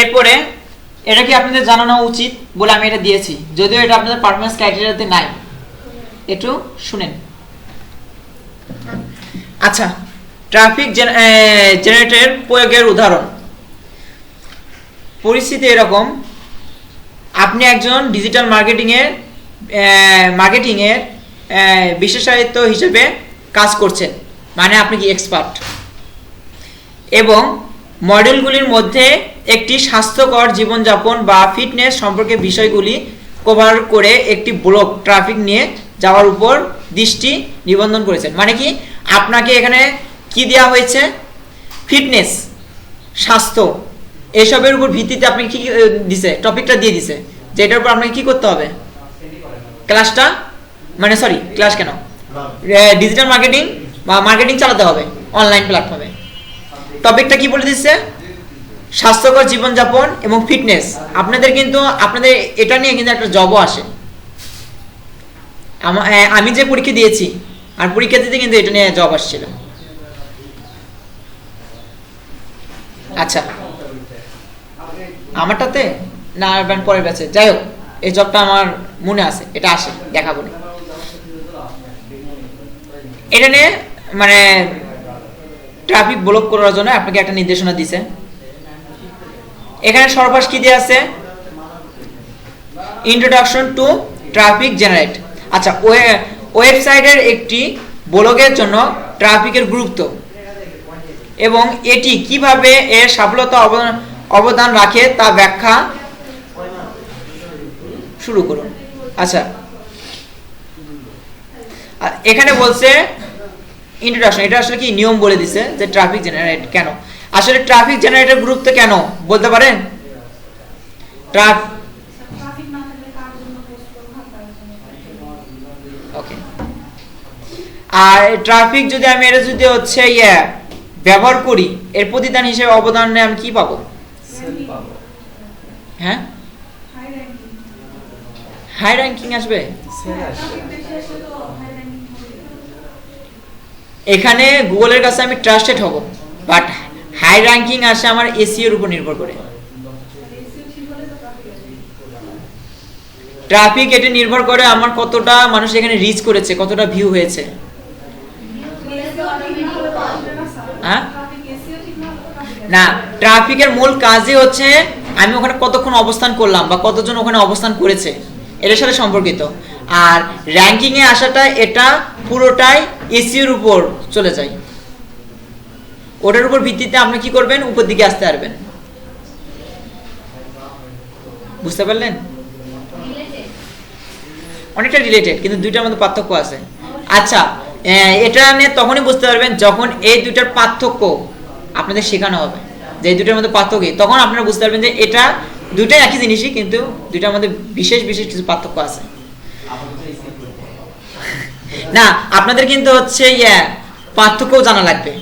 এরপরে এটা কি আপনাদের জানানো উচিত বলে আমি এটা দিয়েছি, যদিও এটা আপনাদের পারফরম্যান্স ক্রাইটেরিয়াতে নাই, একটু শুনেন। আচ্ছা, ট্রাফিক জেনারেটরের প্রয়োগের উদাহরণ। পরিস্থিতি এরকম, আপনি একজন ডিজিটাল মার্কেটিংয়ের বিশেষায়িত হিসেবে কাজ করছেন, মানে আপনি কি এক্সপার্ট, এবং মডেলগুলির মধ্যে একটি স্বাস্থ্যকর জীবনযাপন বা ফিটনেস সম্পর্কে বিষয়গুলি কভার করে একটি ব্লগ ট্রাফিক নিয়ে যাওয়ার উপর দৃষ্টি নিবন্ধন করেছেন। মানে কি, আপনাকে এখানে কি দেওয়া হয়েছে, ফিটনেস, স্বাস্থ্য, এসবের উপর ভিত্তিতে আপনি কি দিছে, টপিকটা দিয়ে দিছে, যে এটার উপর আপনাকে কি করতে হবে, ক্লাসটা, মানে সরি ক্লাস কেন, ডিজিটাল মার্কেটিং বা মার্কেটিং চালাতে হবে অনলাইন প্ল্যাটফর্মে। টপিকটা কি বলে দিচ্ছে, স্বাস্থ্যকর জীবনযাপন এবং ফিটনেস। আপনাদের এটা নিয়ে কিন্তু একটা জবও আসে। আমি যে পরীক্ষা দিয়েছি, আর পরীক্ষা দিতে কিন্তু এটা নিয়ে জব আসছিল। আচ্ছা, আমারটাতে না পরের ব্যাচে, যাই হোক, এই জবটা আমার মনে আছে, এটা আসে, দেখাবো না। এটা নিয়ে মানে ট্রাফিক ব্লক করার জন্য আপনাকে একটা নির্দেশনা দিছে। এখানে সর্বশেষ কি দেয়া আছে, ইন্ট্রোডাকশন টু ট্রাফিক জেনারেট। আচ্ছা, ওয়েবসাইটের একটি ব্লগের জন্য ট্রাফিকের গুরুত্ব এবং এটি কিভাবে এর সফলতা অবদান রাখে তা ব্যাখ্যা শুরু করুন। আচ্ছা, এখানে বলছে ইন্ট্রোডাকশন, এটা আসলে কি নিয়ম বলে দিছে যে ট্রাফিক জেনারেট কেন, আসলে ট্রাফিক জেনারেটর গুরুত্ব কেন বলতে পারেন? ট্রাফিক না থাকলে কার জন্য পোস্ট করব, কার জন্য। ওকে, আর ট্রাফিক যদি আমি এটা যদি হচ্ছে ব্যবহার করি, এর প্রতিদান হিসেবে অবদানে আমি কি পাবো? হ্যাঁ, হাই র্যাঙ্কিং আসবে। এখানে গুগলের কাছে আমি ট্রাস্টেড হব, বাট হাই র্যাঙ্কিং আসে আমার এসইও এর উপর নির্ভর করে। ট্রাফিক এটা নির্ভর করে আমার কতটা মানুষ এখানে রিচ করেছে, কতটা ভিউ হয়েছে। হ্যাঁ, না, ট্রাফিকের মূল কাজই হচ্ছে আমি ওখানে কতক্ষণ অবস্থান করলাম বা কতজন ওখানে অবস্থান করেছে, এটার সাথে সম্পর্কিত। আর র্যাঙ্কিং এ আসাটা এটা পুরোটাই এসইওর উপর চলে যায়, ওটার উপর ভিত্তিতে আপনি কি করবেন, উপর দিকে আসতে পারবেন। বুঝতে পারলেন? অনেকটা রিলেটেড, কিন্তু দুইটার মধ্যে পার্থক্য আছে। আচ্ছা, এটা নিয়ে তখনই বুঝতে পারবেন যখন এই দুইটার পার্থক্য আপনাদের শেখানো হবে, যে এই দুইটার মধ্যে পার্থক্য, তখন আপনারা বুঝতে পারবেন যে এটা দুইটাই একই জিনিসই, কিন্তু দুইটার মধ্যে বিশেষ বিশেষ কিছু পার্থক্য আছে। না, আপনাদের কিন্তু হচ্ছে পার্থক্যও জানা লাগবে।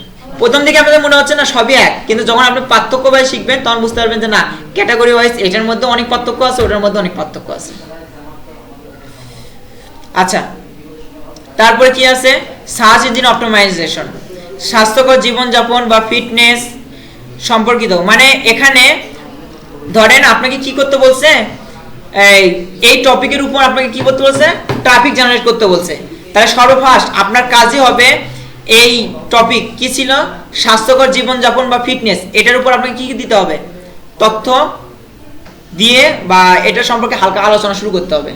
প্রথম দিকে আপনাদের মনে হচ্ছে না সবই এক, কিন্তু যখন আপনি পার্থক্য ভাই শিখবেন তখন বুঝতে পারবেন যে না, ক্যাটাগরি ওয়াইজ এটার মধ্যে অনেক পার্থক্য আছে, ওটার মধ্যে অনেক পার্থক্য আছে। আচ্ছা, তারপরে কি আছে, সার্চ ইঞ্জিন অপটিমাইজেশন, স্বাস্থ্যকর জীবনযাপন বা ফিটনেস সম্পর্কিত। মানে এখানে ধরেন আপনাকে কি করতে বলছে, এই টপিকের উপর আপনাকে কি করতে বলছে, ট্রাফিক জেনারেট করতে বলছে। তাহলে সর্বফার্স্ট আপনার কাজই হবে এই টপিক কি ছিল, স্বাস্থ্যকর জীবনযাপন বা ফিটনেস, এটার উপর আপনাকে কি দিতে হবে, তথ্য দিয়ে বা এটা সম্পর্কে হালকা আলোচনা শুরু করতে হবে।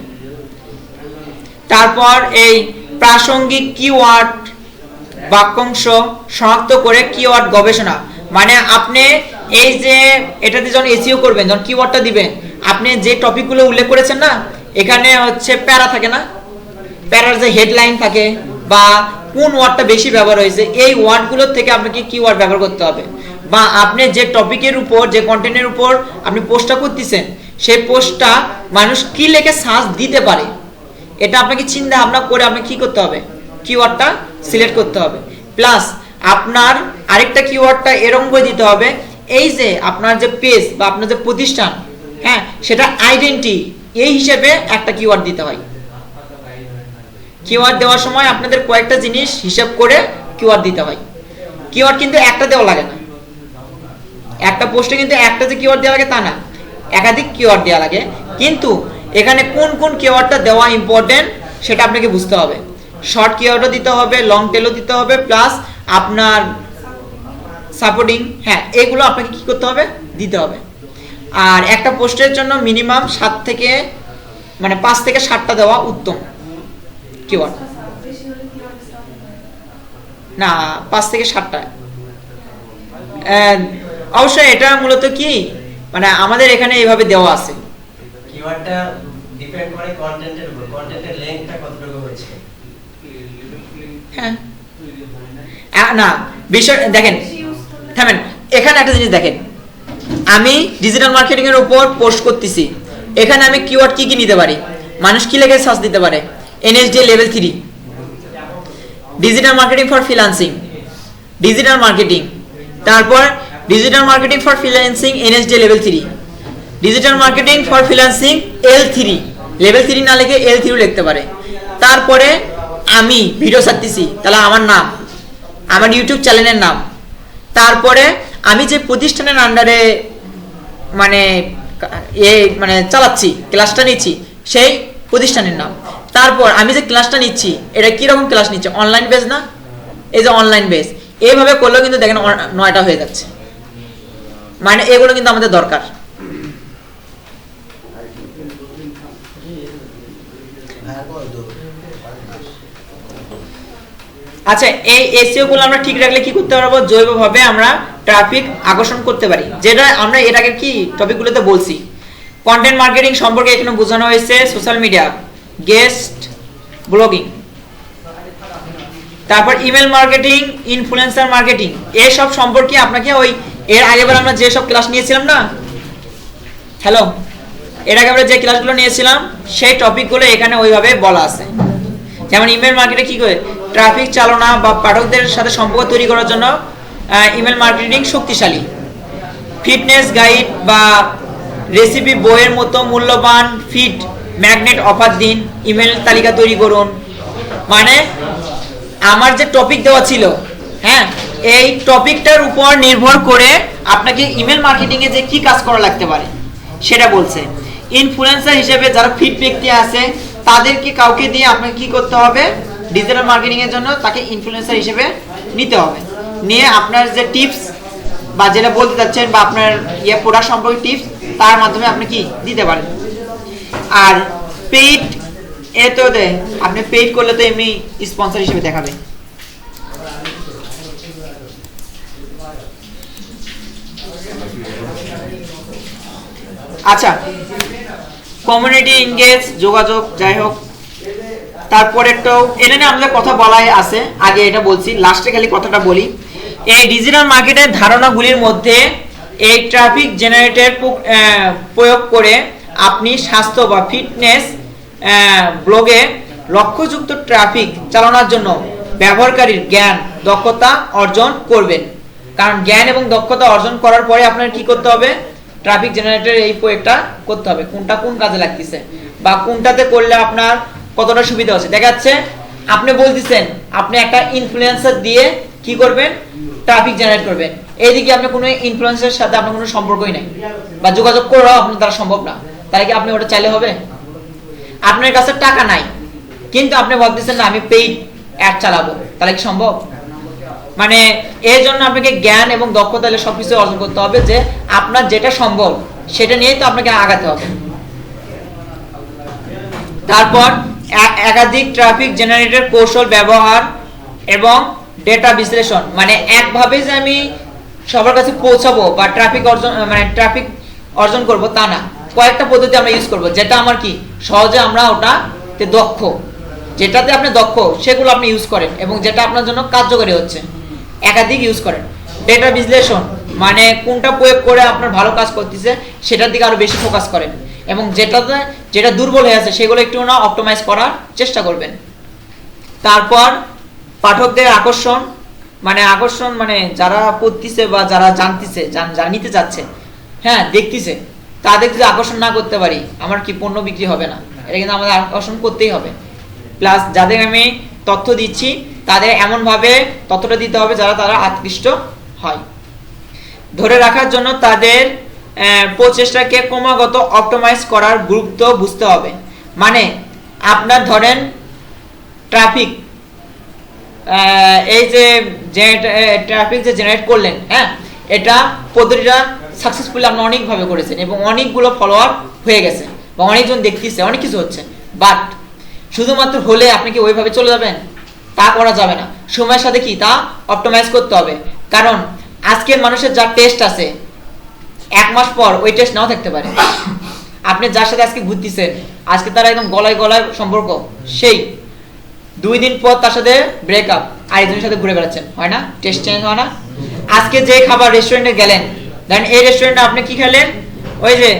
তারপর এই প্রাসঙ্গিক কিওয়ার্ড বাক্যাংশ শনাক্ত করে কিওয়ার্ড গবেষণা, মানে আপনি এই যে এটাতে যখন এসইও করবেন, যখন কিওয়ার্ডটা দিবেন, আপনি যে টপিকগুলো উল্লেখ করেছেন না, এখানে হচ্ছে প্যারা থাকে না, প্যারার যে হেডলাইন থাকে বা কোন ওয়ার্ডটা বেশি ব্যবহার হয়েছে, এই ওয়ার্ডগুলোর থেকে আপনাকে কিওয়ার্ড ব্যবহার করতে হবে। বা আপনি যে টপিকের উপর, যে কন্টেন্টের উপর আপনি পোস্টটা করতেছেন, সেই পোস্টটা মানুষ কি লিখে সার্চ দিতে পারে, এটা আপনাকে চিন্তা ভাবনা করে আপনি কি করতে হবে, কিওয়ার্ডটা সিলেক্ট করতে হবে। প্লাস আপনার আরেকটা কিওয়ার্ডটা এরকম করে দিতে হবে, এই যে আপনার যে পেজ বা আপনার যে প্রতিষ্ঠান, হ্যাঁ, সেটা আইডেন্টি, এই হিসেবে একটা কিওয়ার্ড দিতে হয়। কিওয়ার্ড দেওয়ার সময় আপনাদের কয়েকটা জিনিস হিসাব করে কিওয়ার্ড দিতে হয়। কিওয়ার্ড কিন্তু একটা দেওয়া লাগে না, একটা পোস্টে কিন্তু একটা যে কিওয়ার্ড দেওয়া লাগে তা না, একাধিক কিওয়ার্ড দেওয়া লাগে। কিন্তু এখানে কোন কোন কিওয়ার্ডটা দেওয়া ইম্পর্টেন্ট সেটা আপনাকে বুঝতে হবে। শর্ট কিওয়ার্ডও দিতে হবে, লং টেলও দিতে হবে, প্লাস আপনার সাপোর্টিং, হ্যাঁ এগুলো আপনাকে কি করতে হবে, দিতে হবে। আর একটা পোস্টের জন্য মিনিমাম 5 থেকে 7টা দেওয়া উত্তম কিওয়ার্ড, বেশি হলে কি হবে স্টাফ না 5 থেকে 7টা। অবশ্যই এটা মূলত কি আমাদের এখানে এইভাবে দেওয়া আছে। কিওয়ার্ডটা ডিপেন্ড করে কন্টেন্টের উপর, কন্টেন্টের লেংথটা কতটুকু হয়েছে। হ্যাঁ না বিষয় দেখেন, থামেন, এখানে একটা জিনিস দেখেন, আমি ডিজিটাল মার্কেটিং এর উপর পোস্ট করতেছি, এখানে আমি কিওয়ার্ড কি কি নিতে পারি, মানুষ কি লেগে সার্চ দিতে পারে, NSD level 3, digital marketing for freelancing, digital marketing, তারপর digital marketing for freelancing NSD level 3, digital marketing for freelancing L3, level 3 না লিখে L3 লিখতে পারে। তারপরে আমি ভিডিও ছাড়তেছি, তাহলে আমার নাম, আমার ইউটিউব চ্যানেলের নাম, তারপরে আমি যে প্রতিষ্ঠানের আন্ডারে চালাচ্ছি, ক্লাসটা নিচ্ছি সেই প্রতিষ্ঠানের নাম, তারপর আমি যে ক্লাসটা নিচ্ছি এটা কি রকম ক্লাস নিচ্ছে, অনলাইন বেস না, এই যে অনলাইন বেস, এইভাবে করলেও কিন্তু দেখেন 9টা হয়ে যাচ্ছে। এগুলো কিন্তু আমাদের দরকার। আচ্ছা, এই এসইও গুলো আমরা ঠিক রাখলে কি করতে পারবো, জৈবভাবে আমরা ট্রাফিক আকর্ষণ করতে পারি, যেটা আমরা এর আগে কি টপিকগুলোতে বলছি। কন্টেন্ট মার্কেটিং সম্পর্কে এখানে বোঝানো হয়েছে, সোশ্যাল মিডিয়া, গেস্ট ব্লগিং, তারপর ইমেল মার্কেটিং, ইনফ্লুয়েন্সার মার্কেটিং, এসব সম্পর্কে আপনাকে ওই এর আগেবার আমরা যে সব ক্লাস নিয়েছিলাম না, হ্যালো, এর আগে আমরা যে ক্লাসগুলো নিয়েছিলাম সেই টপিকগুলো এখানে ওইভাবে বলা আছে। যেমন ইমেল মার্কেটিং কি করে, ট্রাফিক চালনা বা পাঠকদের সাথে সম্পর্ক তৈরি করার জন্য ইমেল মার্কেটিং শক্তিশালী। ফিটনেস গাইড বা রেসিপি বইয়ের মতো মূল্যবান ফিড ম্যাগনেট অফার দিন, ইমেল তালিকা তৈরি করুন। আমার যে টপিক দেওয়া ছিল, হ্যাঁ, এই টপিকটার উপর নির্ভর করে আপনাকে ইমেল মার্কেটিং এ যে কি কাজ করা লাগতে পারে সেটা বলছে। ইনফ্লুয়েন্সার হিসেবে যারা ফিড ব্যক্তি আছে তাদেরকে কাউকে দিয়ে আপনাকে কি করতে হবে, ডিজিটাল মার্কেটিং এর জন্য তাকে ইনফ্লুয়েন্সার হিসেবে নিতে হবে, নিয়ে আপনার যে টিপস বা যেটা বলতে চাচ্ছেন বা আপনার প্রোডাক্ট সম্পর্কে টিপস তার মাধ্যমে আপনি কি দিতে পারেন। আর পেইড আপনি পেইড করলে তো এমনি স্পন্সর হিসেবে দেখাবে। আচ্ছা, কমিউনিটি এনগেজ, যোগাযোগ, যাই হোক, তারপরে তো এটা নিয়ে আমাদের কথা বলাই আছে, আগে এটা বলছি, লাস্টে খালি কথাটা বলি। এই ডিজিটাল মার্কেটের ধারণাগুলির মধ্যে এই ট্রাফিক জেনারেটর প্রয়োগ করে আপনি স্বাস্থ্য বা ফিটনেস ব্লগে লক্ষ্যযুক্ত ট্রাফিক চালানোর জন্য ব্যবহারকারীর জ্ঞান দক্ষতা অর্জন করবেন। কারণ জ্ঞান এবং দক্ষতা অর্জন করার পরে আপনার কি করতে হবে, ট্রাফিক জেনারেটর এই প্রয়োগটা করতে হবে, কোনটা কোন কাজে লাগতেছে বা কোনটাতে করলে আপনার কতটা সুবিধা হচ্ছে। দেখা যাচ্ছে আপনি বলতেছেন আপনি একটা ইনফ্লুয়েন্সার দিয়ে কি করবেন, ট্রাফিক জেনারেট করবেন, এইদিকে আপনি কোনো ইনফ্লুয়েন্সারের সাথে আপনার কোনো সম্পর্কই নাই বা যোগাযোগ করাও আপনার দ্বারা সম্ভব না, তাহলে কি আপনি ওটা চাইলে হবে? আপনার কাছে টাকা নাই কিন্তু আপনি ভাবতেছেন না আমি পেইড অ্যাড চালাবো, তাহলে কি সম্ভব? এর জন্য আপনাকে জ্ঞান এবং দক্ষতা সবকিছু অর্জন করতে হবে, যে আপনার যেটা সম্ভব সেটা নিয়েই তো আপনাকে আগাতে হবে। তারপর একাধিক ট্রাফিক জেনারেটর কৌশল ব্যবহার এবং ডেটা বিশ্লেষণ, একভাবে যে আমি সবার কাছে পৌঁছাবো বা ট্রাফিক অর্জন করব তা না, কয়েকটা পদ্ধতি আমরা ইউজ করব, যেটা আমার কি সহজে আমরা ওটাতে দক্ষ, যেটাতে আপনি দক্ষ সেগুলো আপনি ইউজ করেন এবং যেটা আপনার জন্য কার্যকরী হচ্ছে একাধিক ইউজ করেন। ডেটা বিশ্লেষণ কোনটা প্রয়োগ করে আপনার ভালো কাজ করতেছে সেটার দিকে আরো বেশি ফোকাস করেন এবং যেটা দুর্বল হয়ে আছে সেগুলো একটু না অপটিমাইজ করার চেষ্টা করবেন। তারপর পাঠকদের আকর্ষণ, যারা পড়তেছে বা যারা জানতেছে, জানিতে যাচ্ছে, হ্যাঁ দেখতেছে, তাদের যদি আকর্ষণ না করতে পারি আমার কি পণ্য বিক্রি হবে না, এটা কিন্তু আমাদের আকর্ষণ করতেই হবে। প্লাস যাদের আমি তথ্য দিচ্ছি তাদের এমন ভাবে তথ্যটা দিতে হবে যারা তারা আকৃষ্ট হয়। ধরে রাখার জন্য তাদের প্রচেষ্টাকে ক্রমাগত অপটিমাইজ করার গুরুত্ব বুঝতে হবে। মানে আপনার ধরেন ট্রাফিক, এই যে ট্রাফিক যে জেনারেট করলেন, হ্যাঁ, এটা পদ্ধতিটা সাকসেসফুলি আপনি অনেকভাবে করেছেন এবং অনেকগুলো ফলোয়ার হয়ে গেছে বা অনেকজন দেখতেছে, অনেক কিছু হচ্ছে, বাট শুধুমাত্র হলে আপনি কি ওইভাবে চলে যাবেন? তা করা যাবে না। সময়ের সাথে কি তা অপটিমাইজ করতে হবে। কারণ আজকের মানুষের যা টেস্ট আছে, 1 মাস পর ওই টেস্ট নাও থাকতে পারে। আপনি যার সাথে আজকে ঘুরতেছেন, আজকে তারা একদম গলায় গলায় সম্পর্ক, সেই 2 দিন পর তার সাথে ব্রেকআপ, আরেকজনের সাথে ঘুরে বেড়াচ্ছেন, হয় না? টেস্ট চেঞ্জ হয় না? আজকে যে খাবার রেস্টুরেন্টে গেলেন, দেন এই রেস্টুরেন্টে আপনি কি খেলেন? ওই যে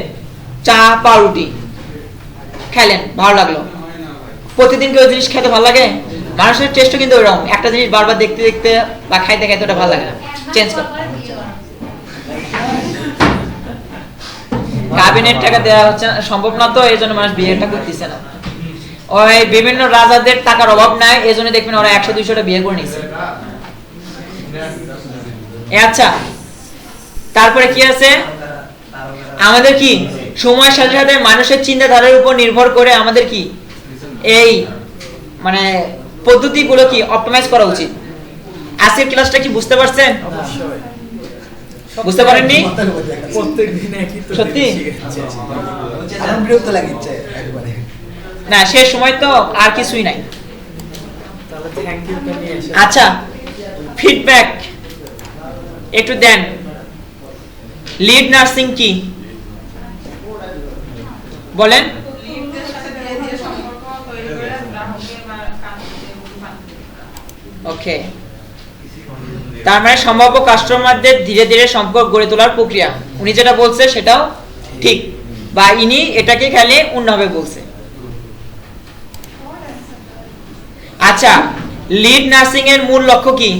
চা পাউরুটি খেলেন, ভালো লাগলো। প্রতিদিন কি ওই জিনিস খেতে ভালো লাগে? মানুষের টেস্টও কিন্তু ওইরকম, একটা জিনিস বারবার দেখতে দেখতে বা খাইতে খাইতে ওটা ভালো লাগে না, চেঞ্জ কর। ক্যাবিনেট টাকা দেওয়া হচ্ছে সম্ভব না, তো এই জন্য মানুষ বিয়েটা করতেছে না। ওই বিভিন্ন রাজাদের টাকার অভাব নাই, এই জন্য দেখবেন ওরা 100-200টা বিয়ে করে নিচ্ছে। আচ্ছা, তারপরে কি আছে? আমাদের কি সময়ের সাথে সাথে মানুষের চিন্তাধারার উপর নির্ভর করে আমাদের কি এই মানে পদ্ধতিগুলো কি অপটিমাইজ করা উচিত। আজকের ক্লাসটা কি বুঝতে পারছেন? বুঝতে পারেননি? প্রত্যেকদিন একই তো সত্যি? আমার বিরক্ত লাগিচ্ছে একবারে। না, শেষ সময় তো আর কিছুই নাই। তাহলে থ্যাংক ইউ কে নিয়ে এসে আচ্ছা, ফিডব্যাক একটু দেন। লিড নার্সিং কি বলেন? লিডদের সাথে ধীরে ধীরে সম্পর্ক তৈরি করে গ্রাহকের বা কাস্টমারদের রূপান্তর করা। ওকে, তার মানে সম্ভাব্য কাস্টমারদের ধীরে ধীরে সম্পর্ক গড়ে তোলার প্রক্রিয়া। উনি যেটা বলছে সেটাও ঠিক, বা ইনি এটাকে খালি অন্যভাবে বলছে। আচ্ছা, লিড নার্সিং এর মূল লক্ষ্য কি?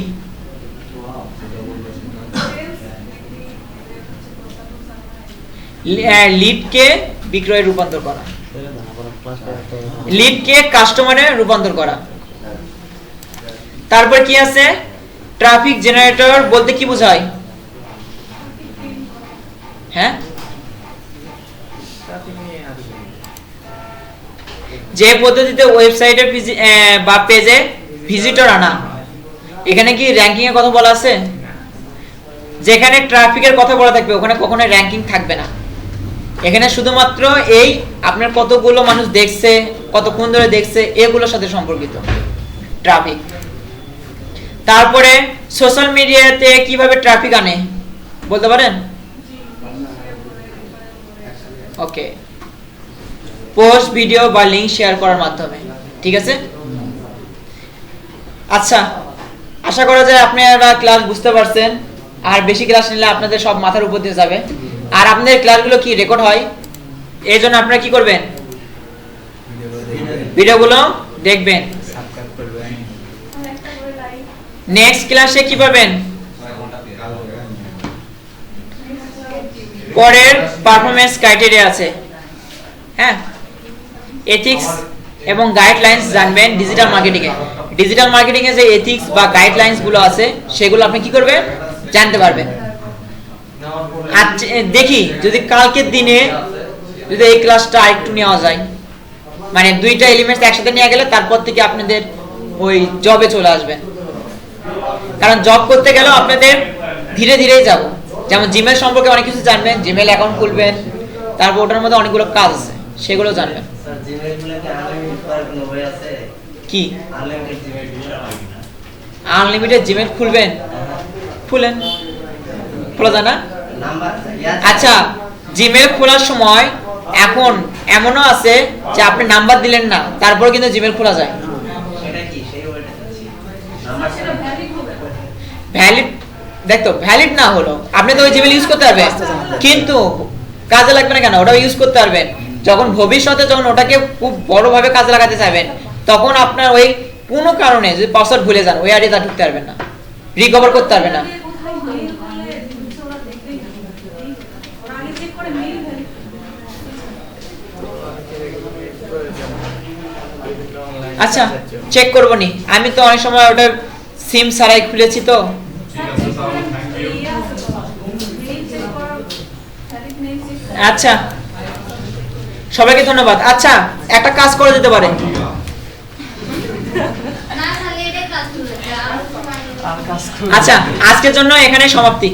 লিডকে বিক্রয়ে রূপান্তর করা, লিডকে কাস্টমারে রূপান্তর করা। তারপর কি আছে? ট্রাফিক জেনারেটর বলতে কি বোঝায়? হ্যাঁ, ট্রাফিক নিয়ে আসবে। যে পদ্ধতিতে ওয়েবসাইটে বা পেজে ভিজিটর আনা। এখানে কি র্যাঙ্কিং এর কথা বলা আছে? যেখানে ট্রাফিকের কথা বলা থাকবে ওখানে কখনো র্যাঙ্কিং থাকবে না। এখানে শুধুমাত্র এই আপনার কতগুলো মানুষ দেখছে, কতক্ষণ ধরে দেখছে, এগুলোর সাথে সম্পর্কিত ট্রাফিক। তারপরে সোশ্যাল মিডিয়াতে কিভাবে ট্রাফিক আনে বলতে পারেন? ওকে, পোস্ট, ভিডিও বা লিংক শেয়ার করার মাধ্যমে। ঠিক আছে। আচ্ছা, আশা করা যায় আপনারা ক্লাস বুঝতে পারছেন। আর বেশি ক্লাস নিলে আপনাদের সব মাথার উপর দিয়ে যাবে। আর আপনাদের ক্লাসগুলো কি রেকর্ড হয়, এই জন্য আপনারা কি করবেন? ভিডিওগুলো দেখবেন। সাবস্ক্রাইব করবেন। নেক্সট ক্লাসে কি পাবেন? পরের পারফরম্যান্স ক্রাইটেরিয়া আছে, হ্যাঁ, এথিক্স এবং গাইডলাইন্স জানবেন ডিজিটাল মার্কেটিং এ। ডিজিটাল মার্কেটিং এ যে এথিক্স বা গাইডলাইন্স গুলো আছে সেগুলো আপনি কি করবেন? জানতে পারবেন। আচ্ছা, দেখি যদি কালকের দিনে যদি এই ক্লাসটা আরেকটু নেওয়া যায়, মানে 2টা এলিমেন্টস একসাথে নিয়ে গেলে তারপর থেকে আপনাদের ওই জবে চলে আসবেন। কারণ জব করতে গেলেও আপনাদের ধীরে ধীরেই যাব। যেমন জিমেল সম্পর্কে অনেক কিছু জানবেন, জিমেল অ্যাকাউন্ট খুলবেন, তারপর ওটার মধ্যে অনেকগুলো কাজ আছে সেগুলো জানবেন। স্যার জিমেইল গুলোকে আনলিমিটেড করার কোনো ওয়ে আছে? কি আনলিমিটেড জিমেইল গুলো? আনলিমিটেড জিমেল খুলবেন? খুলেন, খোলা যায় না? নাম্বার আচ্ছা, জিমেল খোলার সময় এখন এমনও আছে যে আপনি নাম্বার দিলেন না তারপর কিন্তু জিমেল খোলা যায়। সেটা কি সেই ওয়েটা চাচ্ছি? নাম্বার সেটা ভ্যালিড হবে। ভ্যালিড, দেখো ভ্যালিড না হলো আপনি তো ওই জিমেল ইউজ করতে পারবেন, কিন্তু কাজে লাগবে না কেন? ওটাও ইউজ করতে পারবেন। যখন ভবিষ্যতে যখন ওটাকে খুব বড়ভাবে কাজে লাগাতে চাইবেন তখন আপনার ওই কোনো কারণে যদি পাসওয়ার্ড ভুলে যান ওই আইডিটা ঢুকতে পারবেন না, রিকভার করতে পারবেন না। কোথাও মেইল করলে ওরা দেখবেই না। ওরা আগে চেক করে মেইল ভ্যালিড আচ্ছা, চেক করবো নি, আমি তো অনেক সময় ওটা সিম ছাড়াই খুলেছি তো। ঠিক আছে স্যার, থ্যাংক ইউ। ভ্যালিড নেই চেক আচ্ছা সবাইকে ধন্যবাদ। আচ্ছা একটা কাজ করা যেতে পারে, না খালি এটা কাজ করে আর কাজ করে আচ্ছা আজকের জন্য এখানে সমাপ্তি।